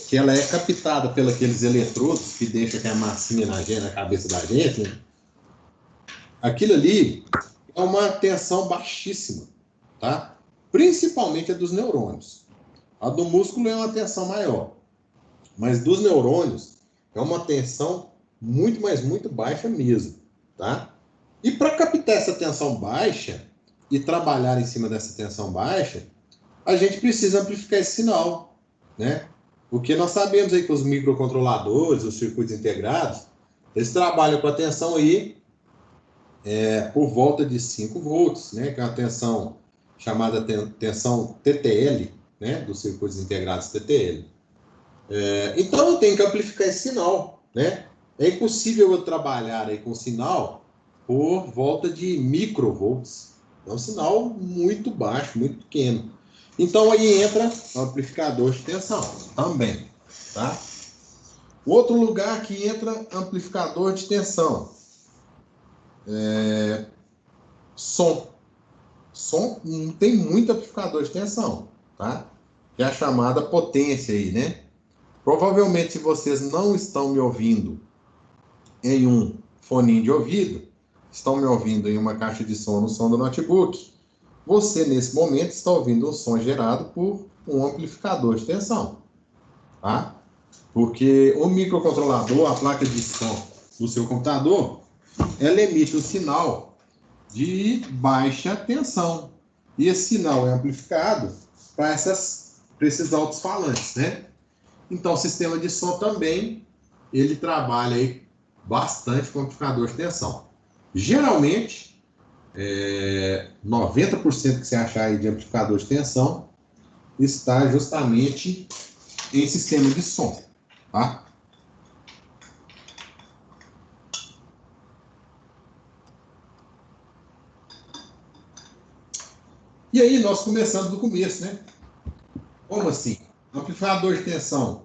que ela é captada pelos aqueles eletrodos que deixam aquela massinha na cabeça da gente, né? Aquilo ali é uma tensão baixíssima, tá? Principalmente a dos neurônios. A do músculo é uma tensão maior, mas dos neurônios é uma tensão muito, mas muito baixa mesmo, tá? E para captar essa tensão baixa e trabalhar em cima dessa tensão baixa, a gente precisa amplificar esse sinal, né? Porque nós sabemos aí que os microcontroladores, os circuitos integrados, eles trabalham com a tensão aí por volta de 5 volts, né? Que é uma tensão chamada tensão TTL, né? Dos circuitos integrados TTL. Então eu tenho que amplificar esse sinal, né? É impossível eu trabalhar aí com sinal por volta de microvolts. É um sinal muito baixo, muito pequeno. Então aí entra o amplificador de tensão também, tá? Outro lugar que entra amplificador de tensão som. Som não tem muito amplificador de tensão, tá? Que é a chamada potência aí, né? Provavelmente, se vocês não estão me ouvindo em um foninho de ouvido, estão me ouvindo em uma caixa de som no som do notebook, você, nesse momento, está ouvindo um som gerado por um amplificador de tensão, tá? Porque o microcontrolador, a placa de som do seu computador, ela emite um sinal de baixa tensão. E esse sinal é amplificado para esses alto-falantes, né? Então, o sistema de som também, ele trabalha aí bastante com amplificador de tensão. Geralmente, 90% que você achar aí de amplificador de tensão está justamente em sistema de som, tá? E aí, nós começamos do começo, né? Como assim? Amplificador de tensão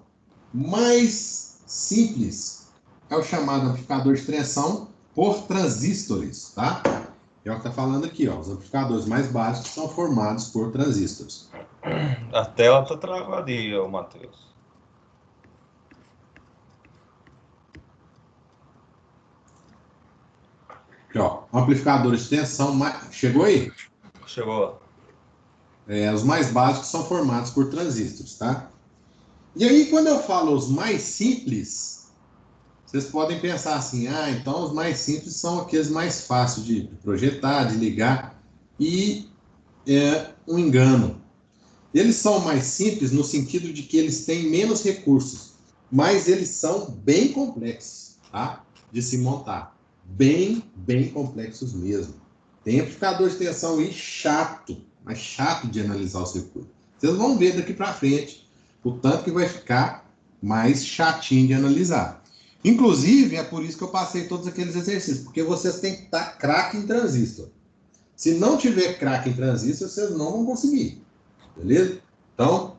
mais simples é o chamado amplificador de tensão por transistores, tá? É o que está falando aqui, ó. Os amplificadores mais básicos são formados por transistores. A tela tá travada, ô Matheus. Aqui, ó. Amplificadores de tensão chegou aí? Chegou. Os mais básicos são formados por transistores, tá? E aí, quando eu falo os mais simples, vocês podem pensar assim, então os mais simples são aqueles mais fáceis de projetar, de ligar, e é um engano. Eles são mais simples no sentido de que eles têm menos recursos, mas eles são bem complexos, tá? De se montar. Bem complexos mesmo. Tem amplificador de tensão aí chato, mas chato de analisar o circuito. Vocês vão ver daqui para frente o tanto que vai ficar mais chatinho de analisar. Inclusive, é por isso que eu passei todos aqueles exercícios, porque vocês têm que estar craque em transistor. Se não tiver craque em transistor, vocês não vão conseguir. Beleza? Então,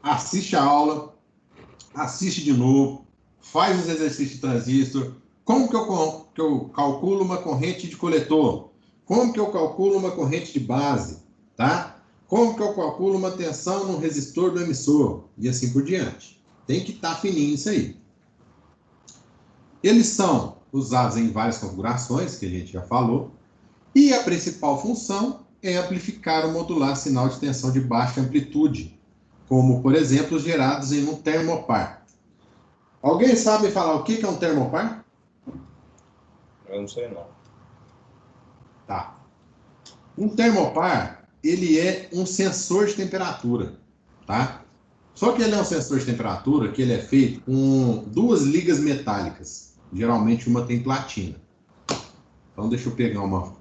assiste a aula, assiste de novo, faz os exercícios de transistor. Como que eu calculo uma corrente de coletor? Como que eu calculo uma corrente de base? Tá? Como que eu calculo uma tensão no resistor do emissor? E assim por diante. Tem que estar fininho isso aí. Eles são usados em várias configurações, que a gente já falou. E a principal função é amplificar ou modular sinal de tensão de baixa amplitude, como, por exemplo, os gerados em um termopar. Alguém sabe falar o que é um termopar? Eu não sei, não. Tá. Um termopar, ele é um sensor de temperatura, tá? Só que ele é um sensor de temperatura que ele é feito com duas ligas metálicas. Geralmente uma tem platina. Então deixa eu pegar uma...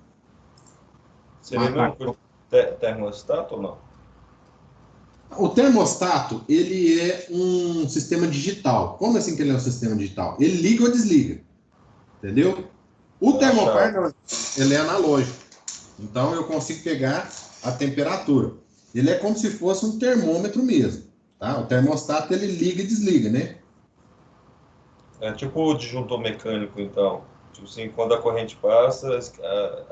Seria mesmo termostato ou não? O termostato, ele é um sistema digital. Como assim que ele é um sistema digital? Ele liga ou desliga. Entendeu? O termopar, não, ele é analógico. Então, eu consigo pegar a temperatura. Ele é como se fosse um termômetro mesmo. Tá? O termostato, ele liga e desliga, né? É tipo o disjuntor mecânico, então. Tipo assim, quando a corrente passa,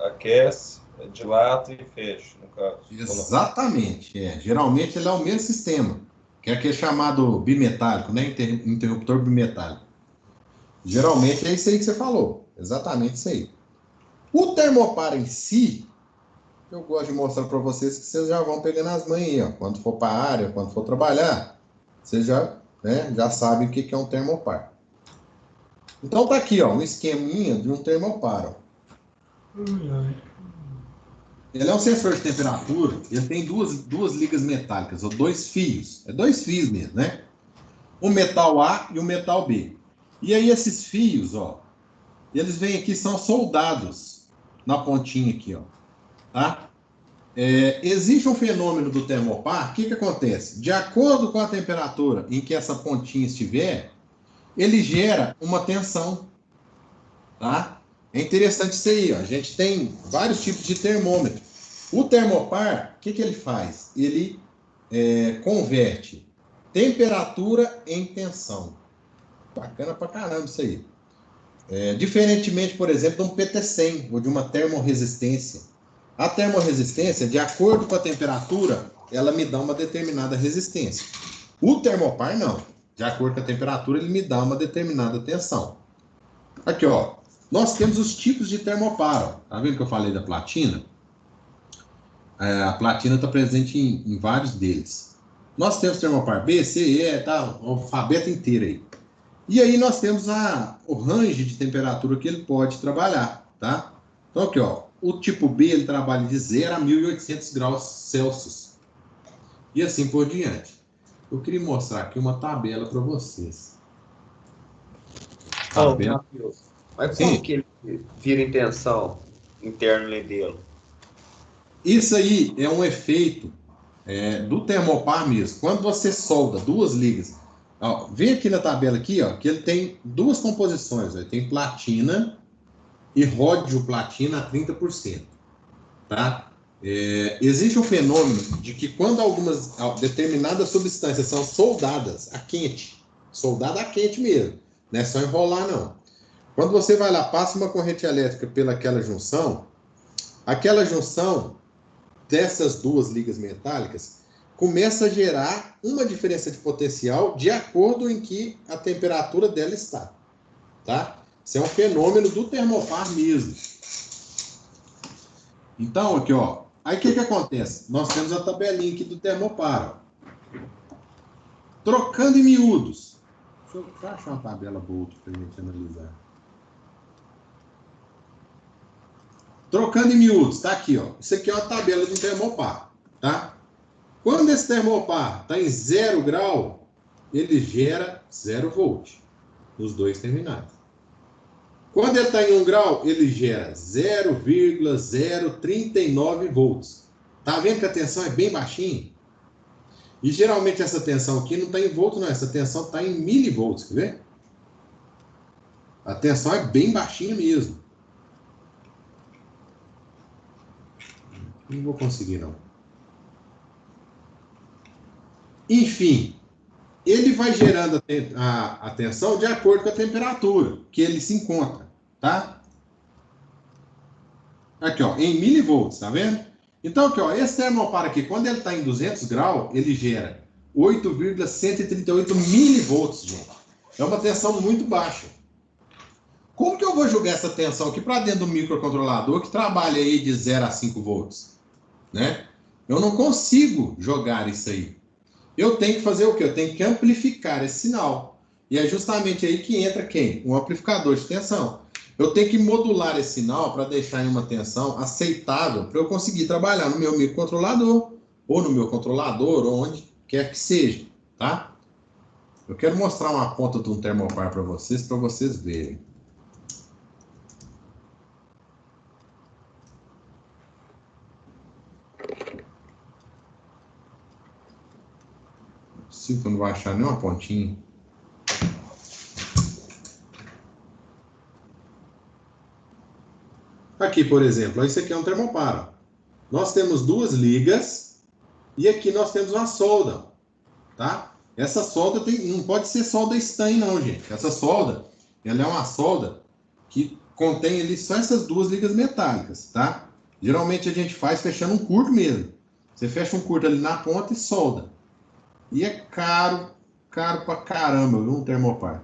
aquece, dilata e fecha, no caso. Exatamente. Geralmente, ele é o mesmo sistema. que é aquele chamado bimetálico, né? Interruptor bimetálico. Geralmente é isso aí que você falou. Exatamente isso aí. O termopar em si, eu gosto de mostrar para vocês que vocês já vão pegando as mãos aí, ó. Quando for para a área, quando for trabalhar, vocês já, né, já sabem o que é um termopar. Então tá aqui, ó, um esqueminha de um termopar, ó. Ele é um sensor de temperatura, ele tem duas ligas metálicas, ou 2 fios. É 2 fios mesmo, né? O metal A e o metal B. E aí esses fios, ó, eles vêm aqui, são soldados na pontinha aqui, ó. Tá? Existe um fenômeno do termopar, o que acontece? De acordo com a temperatura em que essa pontinha estiver, ele gera uma tensão. Tá? É interessante isso aí, ó. A gente tem vários tipos de termômetro. O termopar, o que ele faz? Ele converte temperatura em tensão. Bacana pra caramba isso aí. Diferentemente, por exemplo, de um PT100 ou de uma termorresistência. A termorresistência, de acordo com a temperatura, ela me dá uma determinada resistência. O termopar, não. De acordo com a temperatura, ele me dá uma determinada tensão. Aqui, ó. Nós temos os tipos de termopar. Ó. Tá vendo que eu falei da platina? A platina está presente em vários deles. Nós temos termopar B, C, E, tá? O alfabeto inteiro aí. E aí nós temos o range de temperatura que ele pode trabalhar, tá? Então aqui, ó, o tipo B ele trabalha de 0 a 1.800 graus Celsius. E assim por diante. Eu queria mostrar aqui uma tabela para vocês. Tabela. Mas como que ele vira em tensão interna dele? Isso aí é um efeito do termopar mesmo. Quando você solda 2 ligas, ó, vem aqui na tabela aqui, ó, que ele tem 2 composições. Ó, tem platina e ródio platina a 30%. Tá? Existe um fenômeno de que quando algumas determinadas substâncias são soldadas a quente, soldada a quente mesmo, não é só enrolar não. Quando você vai lá, passa uma corrente elétrica pelaquela junção, aquela junção dessas 2 ligas metálicas começa a gerar uma diferença de potencial de acordo em que a temperatura dela está. Tá? Isso é um fenômeno do termopar mesmo. Então, aqui, ó. Aí o que acontece? Nós temos a tabelinha aqui do termopar. Ó. Trocando em miúdos. Deixa eu achar uma tabela boa para a gente analisar. Trocando em miúdos, tá aqui, ó. Isso aqui é uma tabela do termopar, tá? Quando esse termopar está em 0 grau, ele gera 0 volt nos 2 terminais. Quando ele está em 1 grau, ele gera 0,039 volts. Tá vendo que a tensão é bem baixinha? E geralmente essa tensão aqui não está em volts, não. Essa tensão está em milivolts, quer ver? A tensão é bem baixinha mesmo. Não vou conseguir, não. Enfim, ele vai gerando a tensão de acordo com a temperatura que ele se encontra, tá? Aqui, ó, em milivolts, tá vendo? Então, aqui, ó, esse termopar aqui, quando ele está em 200 graus, ele gera 8,138 milivolts, gente. É uma tensão muito baixa. Como que eu vou jogar essa tensão aqui para dentro do microcontrolador que trabalha aí de 0 a 5 volts? Né? Eu não consigo jogar isso aí. Eu tenho que fazer o quê? Eu tenho que amplificar esse sinal. E é justamente aí que entra quem? Um amplificador de tensão. Eu tenho que modular esse sinal para deixar em uma tensão aceitável para eu conseguir trabalhar no meu microcontrolador, ou no meu controlador, ou onde quer que seja. Tá? Eu quero mostrar uma ponta de um termopar para vocês verem. Se eu não vai achar nenhuma pontinha. Aqui, por exemplo, isso aqui é um termopar. Nós temos 2 ligas e aqui nós temos uma solda, tá? Essa solda não pode ser solda Stein, não, gente. Essa solda, ela é uma solda que contém ali só essas 2 ligas metálicas, tá? Geralmente a gente faz fechando um curto mesmo. Você fecha um curto ali na ponta e solda. E é caro pra caramba, viu, um termopar.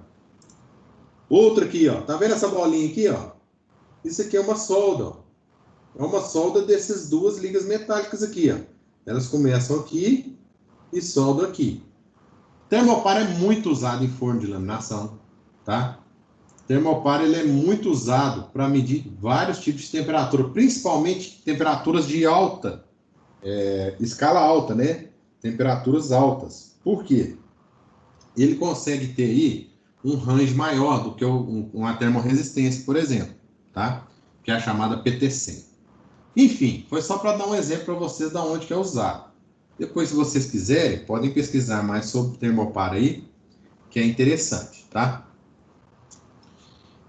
Outro aqui, ó. Tá vendo essa bolinha aqui, ó? Isso aqui é uma solda, ó. É uma solda dessas duas ligas metálicas aqui, ó. Elas começam aqui e soldam aqui. Termopar é muito usado em forno de laminação, tá? Termopar ele é muito usado para medir vários tipos de temperatura, principalmente temperaturas de alta, escala alta, né? Temperaturas altas. Por quê? Ele consegue ter aí um range maior do que uma termorresistência, por exemplo, tá? Que é a chamada PT100. Enfim, foi só para dar um exemplo para vocês de onde que é usado. Depois, se vocês quiserem, podem pesquisar mais sobre o termopar aí, que é interessante, tá?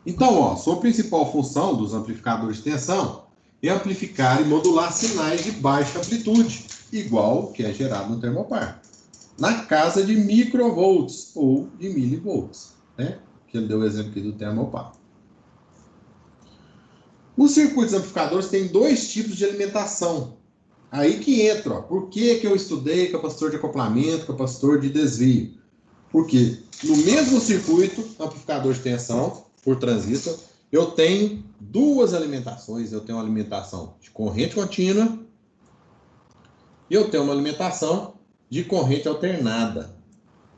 Então, ó, sua principal função dos amplificadores de tensão é amplificar e modular sinais de baixa amplitude, igual o que é gerado no termopar, na casa de microvolts ou de milivolts, né? Que ele deu o exemplo aqui do termopar. Os circuitos amplificadores têm dois tipos de alimentação. Aí que entra, ó, por que eu estudei capacitor de acoplamento, capacitor de desvio? Porque no mesmo circuito, amplificador de tensão, por transistor, eu tenho duas alimentações. Eu tenho uma alimentação de corrente contínua e eu tenho uma alimentação de corrente alternada.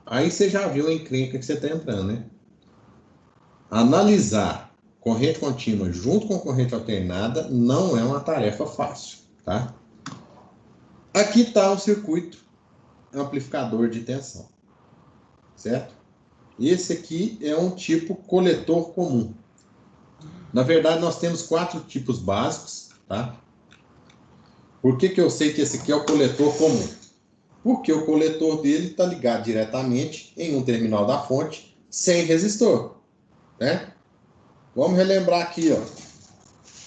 Aí você já viu a encrenca que você está entrando, né? Analisar corrente contínua junto com corrente alternada não é uma tarefa fácil, tá? Aqui está o circuito amplificador de tensão, certo? Esse aqui é um tipo coletor comum. Na verdade, nós temos 4 tipos básicos, tá? Por que eu sei que esse aqui é o coletor comum? Porque o coletor dele está ligado diretamente em um terminal da fonte sem resistor, né? Vamos relembrar aqui, ó.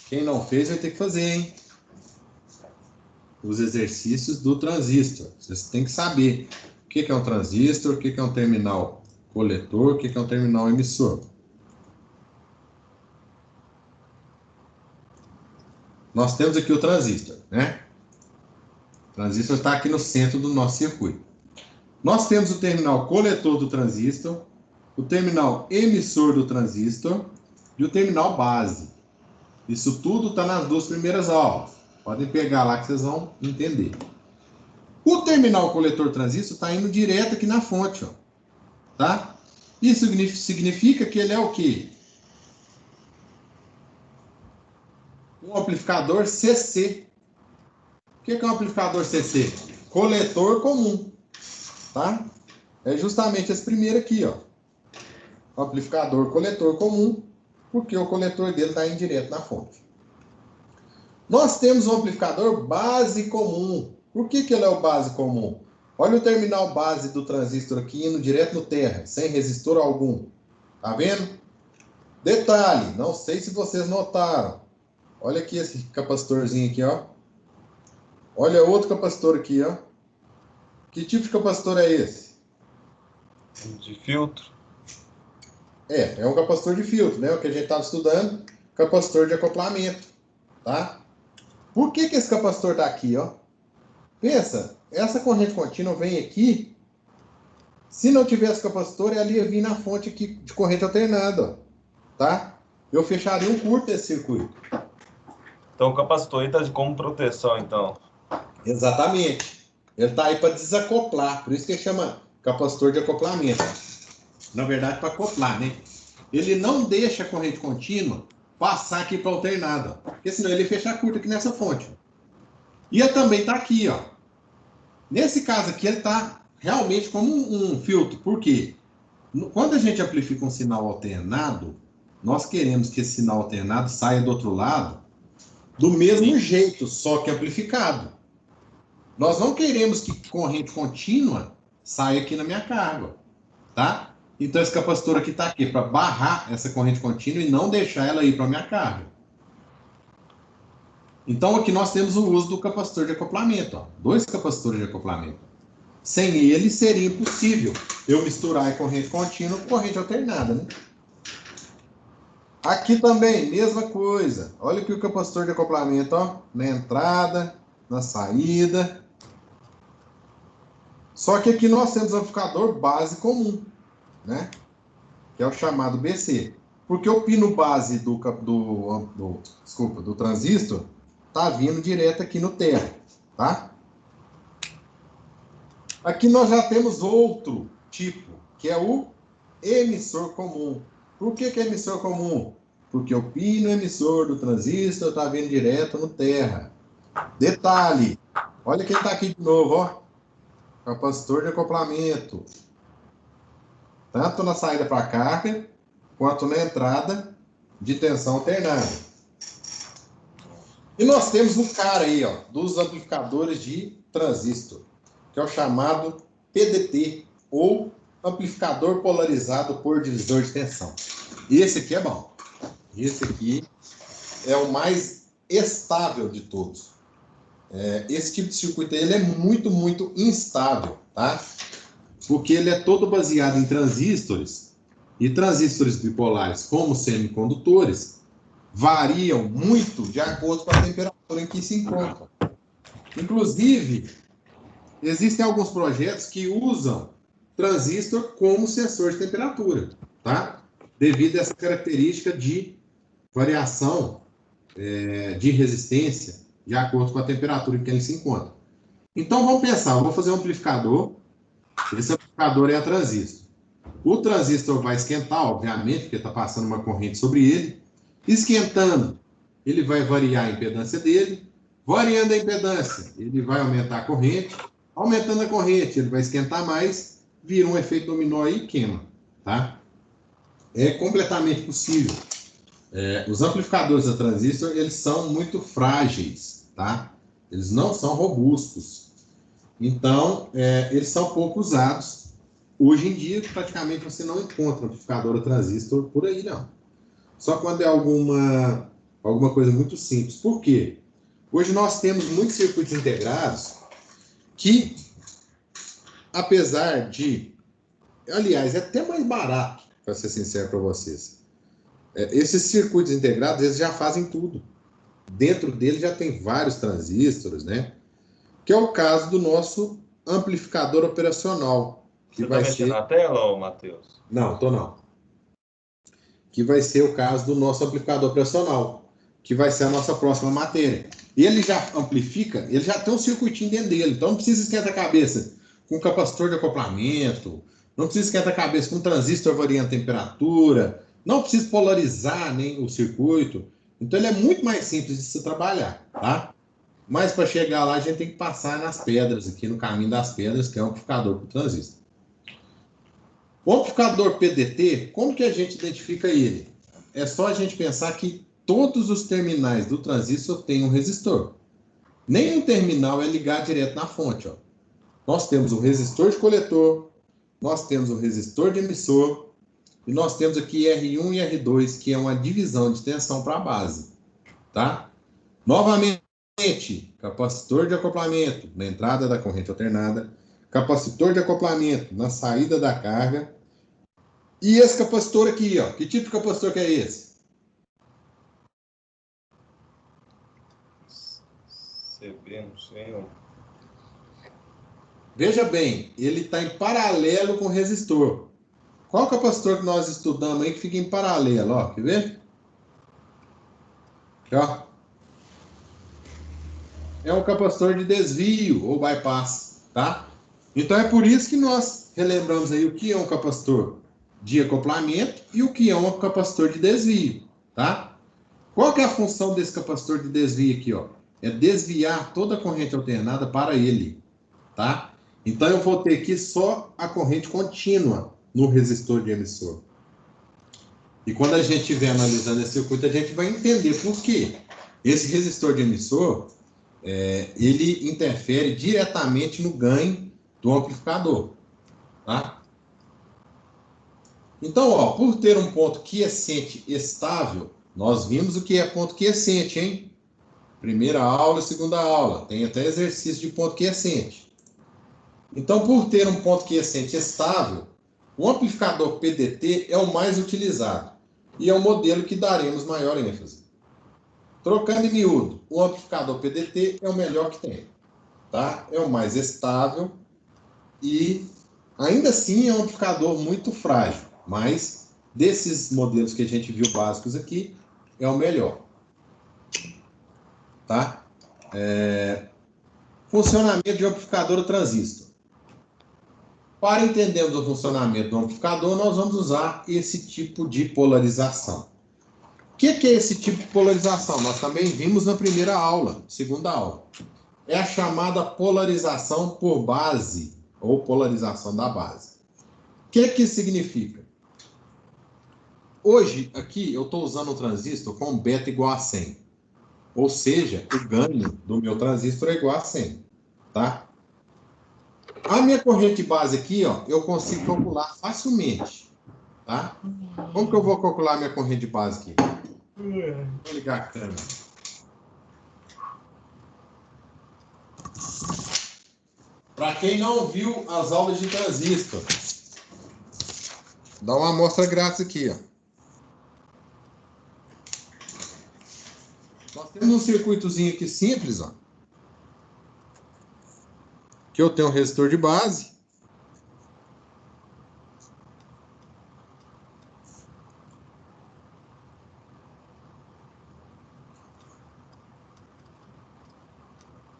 Quem não fez vai ter que fazer, hein? Os exercícios do transistor. Vocês têm que saber o que é um transistor, o que é um terminal coletor, o que é um terminal emissor. Nós temos aqui o transistor, né? O transistor está aqui no centro do nosso circuito. Nós temos o terminal coletor do transistor, o terminal emissor do transistor e o terminal base. Isso tudo está nas 2 primeiras aulas. Podem pegar lá que vocês vão entender. O terminal coletor transistor está indo direto aqui na fonte, ó, tá? Isso significa que ele é o quê? Um amplificador CC. O que é um amplificador CC? Coletor comum, tá? É justamente esse primeiro aqui, ó. Amplificador coletor comum, porque o coletor dele está indo direto na fonte. Nós temos um amplificador base comum. Por que ele é o base comum? Olha o terminal base do transistor aqui indo direto no terra, sem resistor algum. Tá vendo? Detalhe, não sei se vocês notaram. Olha aqui esse capacitorzinho aqui, ó. Olha outro capacitor aqui, ó. Que tipo de capacitor é esse? De filtro. É um capacitor de filtro, né? O que a gente estava estudando, capacitor de acoplamento, tá? Por que esse capacitor está aqui, ó? Pensa, essa corrente contínua vem aqui. Se não tivesse capacitor, ela ia vir na fonte aqui de corrente alternada, ó, tá? Eu fecharia um curto desse circuito. Então o capacitor aí está como proteção, então. Exatamente. Ele está aí para desacoplar, por isso que ele chama capacitor de acoplamento. Na verdade, para acoplar, né? Ele não deixa a corrente contínua passar aqui para alternada, porque senão ele ia fechar curto aqui nessa fonte. E ele também está aqui, ó. Nesse caso aqui, ele está realmente como um filtro. Por quê? Quando a gente amplifica um sinal alternado, nós queremos que esse sinal alternado saia do outro lado do mesmo jeito, só que amplificado. Nós não queremos que corrente contínua saia aqui na minha carga, tá? Então esse capacitor aqui está aqui para barrar essa corrente contínua e não deixar ela ir para a minha carga. Então aqui nós temos o uso do capacitor de acoplamento, ó, 2 capacitores de acoplamento. Sem ele seria impossível eu misturar a corrente contínua com corrente alternada, né? Aqui também, mesma coisa. Olha aqui o capacitor de acoplamento, ó, na entrada, na saída. Só que aqui nós temos amplificador base comum, né? Que é o chamado BC. Porque o pino base do transistor está vindo direto aqui no terra, tá? Aqui nós já temos outro tipo, que é o emissor comum. Por que é emissor comum? Porque o pino emissor do transistor está vindo direto no terra. Detalhe, olha quem está aqui de novo, ó. Capacitor de acoplamento. Tanto na saída para carga, quanto na entrada de tensão alternada. E nós temos um cara aí, ó, dos amplificadores de transistor, que é o chamado PDT, ou amplificador polarizado por divisor de tensão. Esse aqui é bom. Esse aqui é o mais estável de todos. Esse tipo de circuito ele é muito, muito instável, tá? Porque ele é todo baseado em transistores, e transistores bipolares, como semicondutores, variam muito de acordo com a temperatura em que se encontram. Inclusive, existem alguns projetos que usam transistor como sensor de temperatura, tá? Devido a essa característica de variação de resistência de acordo com a temperatura em que ele se encontra. Então, vamos pensar, eu vou fazer um amplificador, esse amplificador é a transistor. O transistor vai esquentar, obviamente, porque está passando uma corrente sobre ele. Esquentando, ele vai variar a impedância dele. Variando a impedância, ele vai aumentar a corrente. Aumentando a corrente, ele vai esquentar mais, vira um efeito dominó aí e queima, tá? É completamente possível. Os amplificadores da transistor, eles são muito frágeis, tá? Eles não são robustos. Então, eles são pouco usados. Hoje em dia, praticamente, você não encontra amplificador a transistor por aí, não. Só quando é alguma coisa muito simples. Por quê? Hoje nós temos muitos circuitos integrados que, apesar de... Aliás, é até mais barato, para ser sincero para vocês. Esses circuitos integrados, eles já fazem tudo. Dentro dele já tem vários transistores, né? Que é o caso do nosso amplificador operacional. Que Você vai está mexendo ser... na tela, Matheus? Não, tô não. Que vai ser o caso do nosso amplificador operacional, que vai ser a nossa próxima matéria. Ele já amplifica, ele já tem um circuitinho dentro dele, então não precisa esquentar a cabeça com capacitor de acoplamento, não precisa esquentar a cabeça com transistor variando a temperatura, não precisa polarizar nem o circuito. Então ele é muito mais simples de se trabalhar, tá? Mas para chegar lá a gente tem que passar nas pedras, aqui no caminho das pedras, que é o amplificador por transistor. O amplificador PDT, como que a gente identifica ele? É só a gente pensar que todos os terminais do transistor têm um resistor. Nenhum terminal é ligado direto na fonte, ó. Nós temos o resistor de coletor, nós temos o resistor de emissor, e nós temos aqui R1 e R2, que é uma divisão de tensão para a base, tá? Novamente, capacitor de acoplamento na entrada da corrente alternada, capacitor de acoplamento na saída da carga, e esse capacitor aqui, ó, que tipo de capacitor que é esse? CB, não sei, ó. Veja bem, ele está em paralelo com o resistor. Qual capacitor que nós estudamos aí que fica em paralelo, ó, quer ver? Aqui, ó. É um capacitor de desvio ou bypass, tá? Então é por isso que nós relembramos aí o que é um capacitor de acoplamento e o que é um capacitor de desvio, tá? Qual que é a função desse capacitor de desvio aqui, ó? É desviar toda a corrente alternada para ele, tá? Então eu vou ter aqui só a corrente contínua no resistor de emissor. E quando a gente estiver analisando esse circuito, a gente vai entender por quê. Esse resistor de emissor, ele interfere diretamente no ganho do amplificador, tá? Então, ó, por ter um ponto quiescente estável, nós vimos o que é ponto quiescente, hein? Primeira aula e segunda aula, tem até exercício de ponto quiescente. Então, por ter um ponto quiescente estável, o amplificador PDT é o mais utilizado e é o modelo que daremos maior ênfase. Trocando em miúdo, o amplificador PDT é o melhor que tem, tá? É o mais estável, e ainda assim é um amplificador muito frágil, mas desses modelos que a gente viu básicos aqui, é o melhor. Tá? Funcionamento de amplificador transistor. Para entendermos o funcionamento do amplificador, nós vamos usar esse tipo de polarização. O que é esse tipo de polarização? Nós também vimos na primeira aula, segunda aula. É a chamada polarização por base, ou polarização da base. O que isso significa? Hoje, aqui, eu estou usando o transistor com beta igual a 100. Ou seja, o ganho do meu transistor é igual a 100. Tá? A minha corrente base aqui, ó, eu consigo calcular facilmente. Tá? Como que eu vou calcular a minha corrente base aqui? Vou ligar a câmera. Para quem não viu as aulas de transistor, dá uma amostra grátis aqui, ó. Nós temos um circuitozinho aqui simples, ó. Que eu tenho um resistor de base.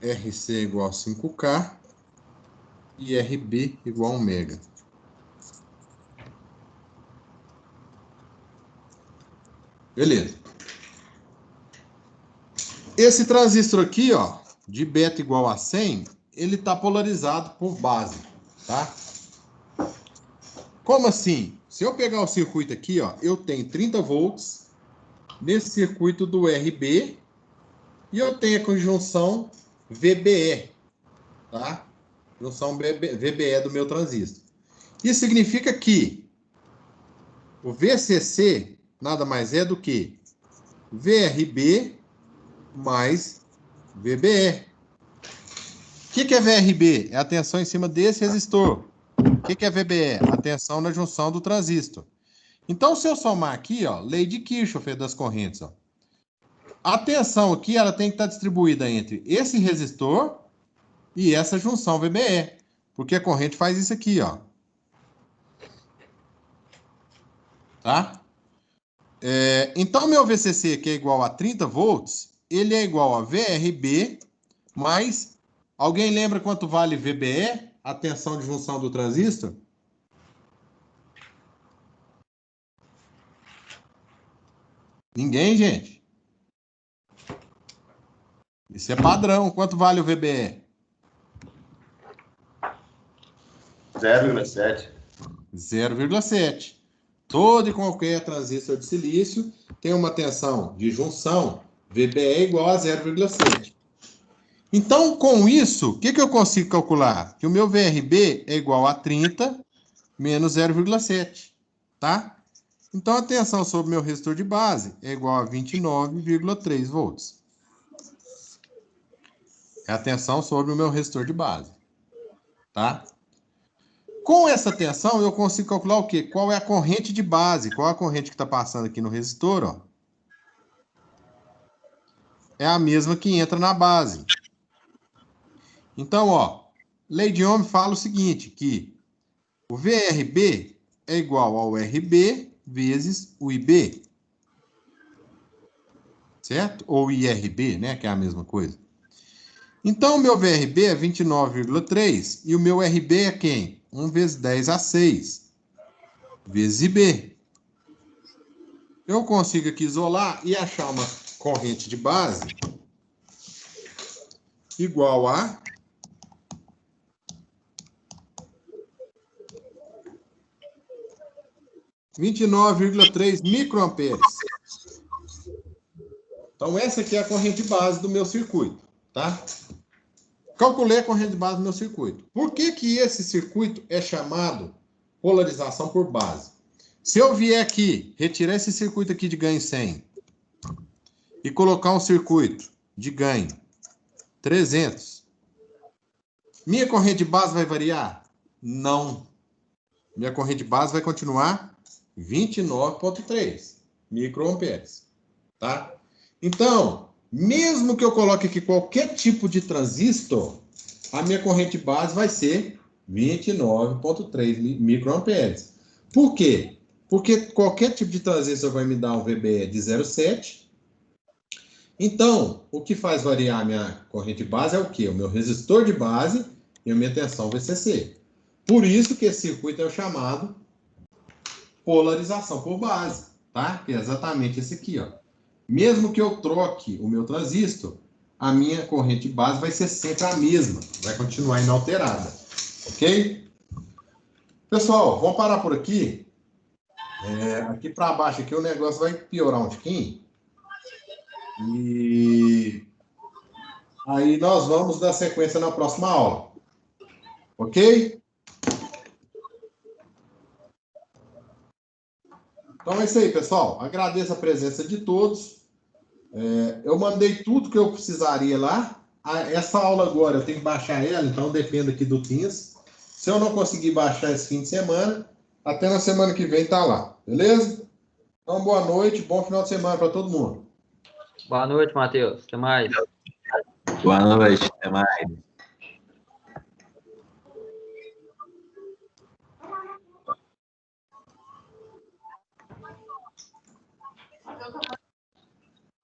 RC igual a 5K e RB igual a 1 mega. Beleza. Esse transistor aqui, ó, de beta igual a 100, ele está polarizado por base, tá? Como assim? Se eu pegar o circuito aqui, ó, eu tenho 30 volts nesse circuito do RB e eu tenho a conjunção VBE, tá? Junção VBE do meu transistor. Isso significa que o VCC nada mais é do que VRB mais VBE. O que é VRB? É a tensão em cima desse resistor. O que é VBE? A tensão na junção do transistor. Então, se eu somar aqui, ó, lei de Kirchhoff das correntes, ó, a tensão aqui ela tem que estar distribuída entre esse resistor e essa junção VBE, porque a corrente faz isso aqui, ó. Tá? Então, meu VCC, que é igual a 30 volts, ele é igual a VRB mais... Alguém lembra quanto vale VBE, a tensão de junção do transistor? Ninguém, gente? Isso é padrão. Quanto vale o VBE? 0,7. 0,7. Todo e qualquer transistor de silício tem uma tensão de junção VBE igual a 0,7. Então, com isso, o que eu consigo calcular? Que o meu VRB é igual a 30 menos 0,7, tá? Então, a tensão sobre o meu resistor de base é igual a 29,3 volts. É a tensão sobre o meu resistor de base, tá? Com essa tensão, eu consigo calcular o quê? Qual é a corrente de base? Qual é a corrente que está passando aqui no resistor, ó? É a mesma que entra na base. Então, ó, lei de Ohm fala o seguinte, que o VRB é igual ao RB vezes o IB. Certo? Ou IRB, né? Que é a mesma coisa. Então, o meu VRB é 29,3 e o meu RB é quem? 1 vezes 10 a 6 vezes IB. Eu consigo aqui isolar e achar uma corrente de base igual a 29,3 microamperes. Então, essa aqui é a corrente base do meu circuito, tá? Calculei a corrente base do meu circuito. Por que que esse circuito é chamado polarização por base? Se eu vier aqui, retirar esse circuito aqui de ganho 100 e colocar um circuito de ganho 300, minha corrente base vai variar? Não. Minha corrente base vai continuar 29,3 microamperes, tá? Então, mesmo que eu coloque aqui qualquer tipo de transistor, a minha corrente base vai ser 29,3 microamperes. Por quê? Porque qualquer tipo de transistor vai me dar um VBE de 0,7. Então, o que faz variar a minha corrente base é o quê? O meu resistor de base e a minha tensão VCC. Por isso que esse circuito é o chamado polarização por base, tá? Que é exatamente esse aqui, ó. Mesmo que eu troque o meu transistor, a minha corrente base vai ser sempre a mesma, vai continuar inalterada, ok? Pessoal, vamos parar por aqui. Aqui para baixo aqui o negócio vai piorar um tiquinho. E aí nós vamos dar sequência na próxima aula, ok? Então é isso aí, pessoal. Agradeço a presença de todos. Eu mandei tudo que eu precisaria lá. Essa aula agora eu tenho que baixar ela, então depende aqui do Teams. Se eu não conseguir baixar esse fim de semana, até na semana que vem tá lá, beleza? Então, boa noite, bom final de semana para todo mundo. Boa noite, Matheus. Até mais. Boa noite, até mais.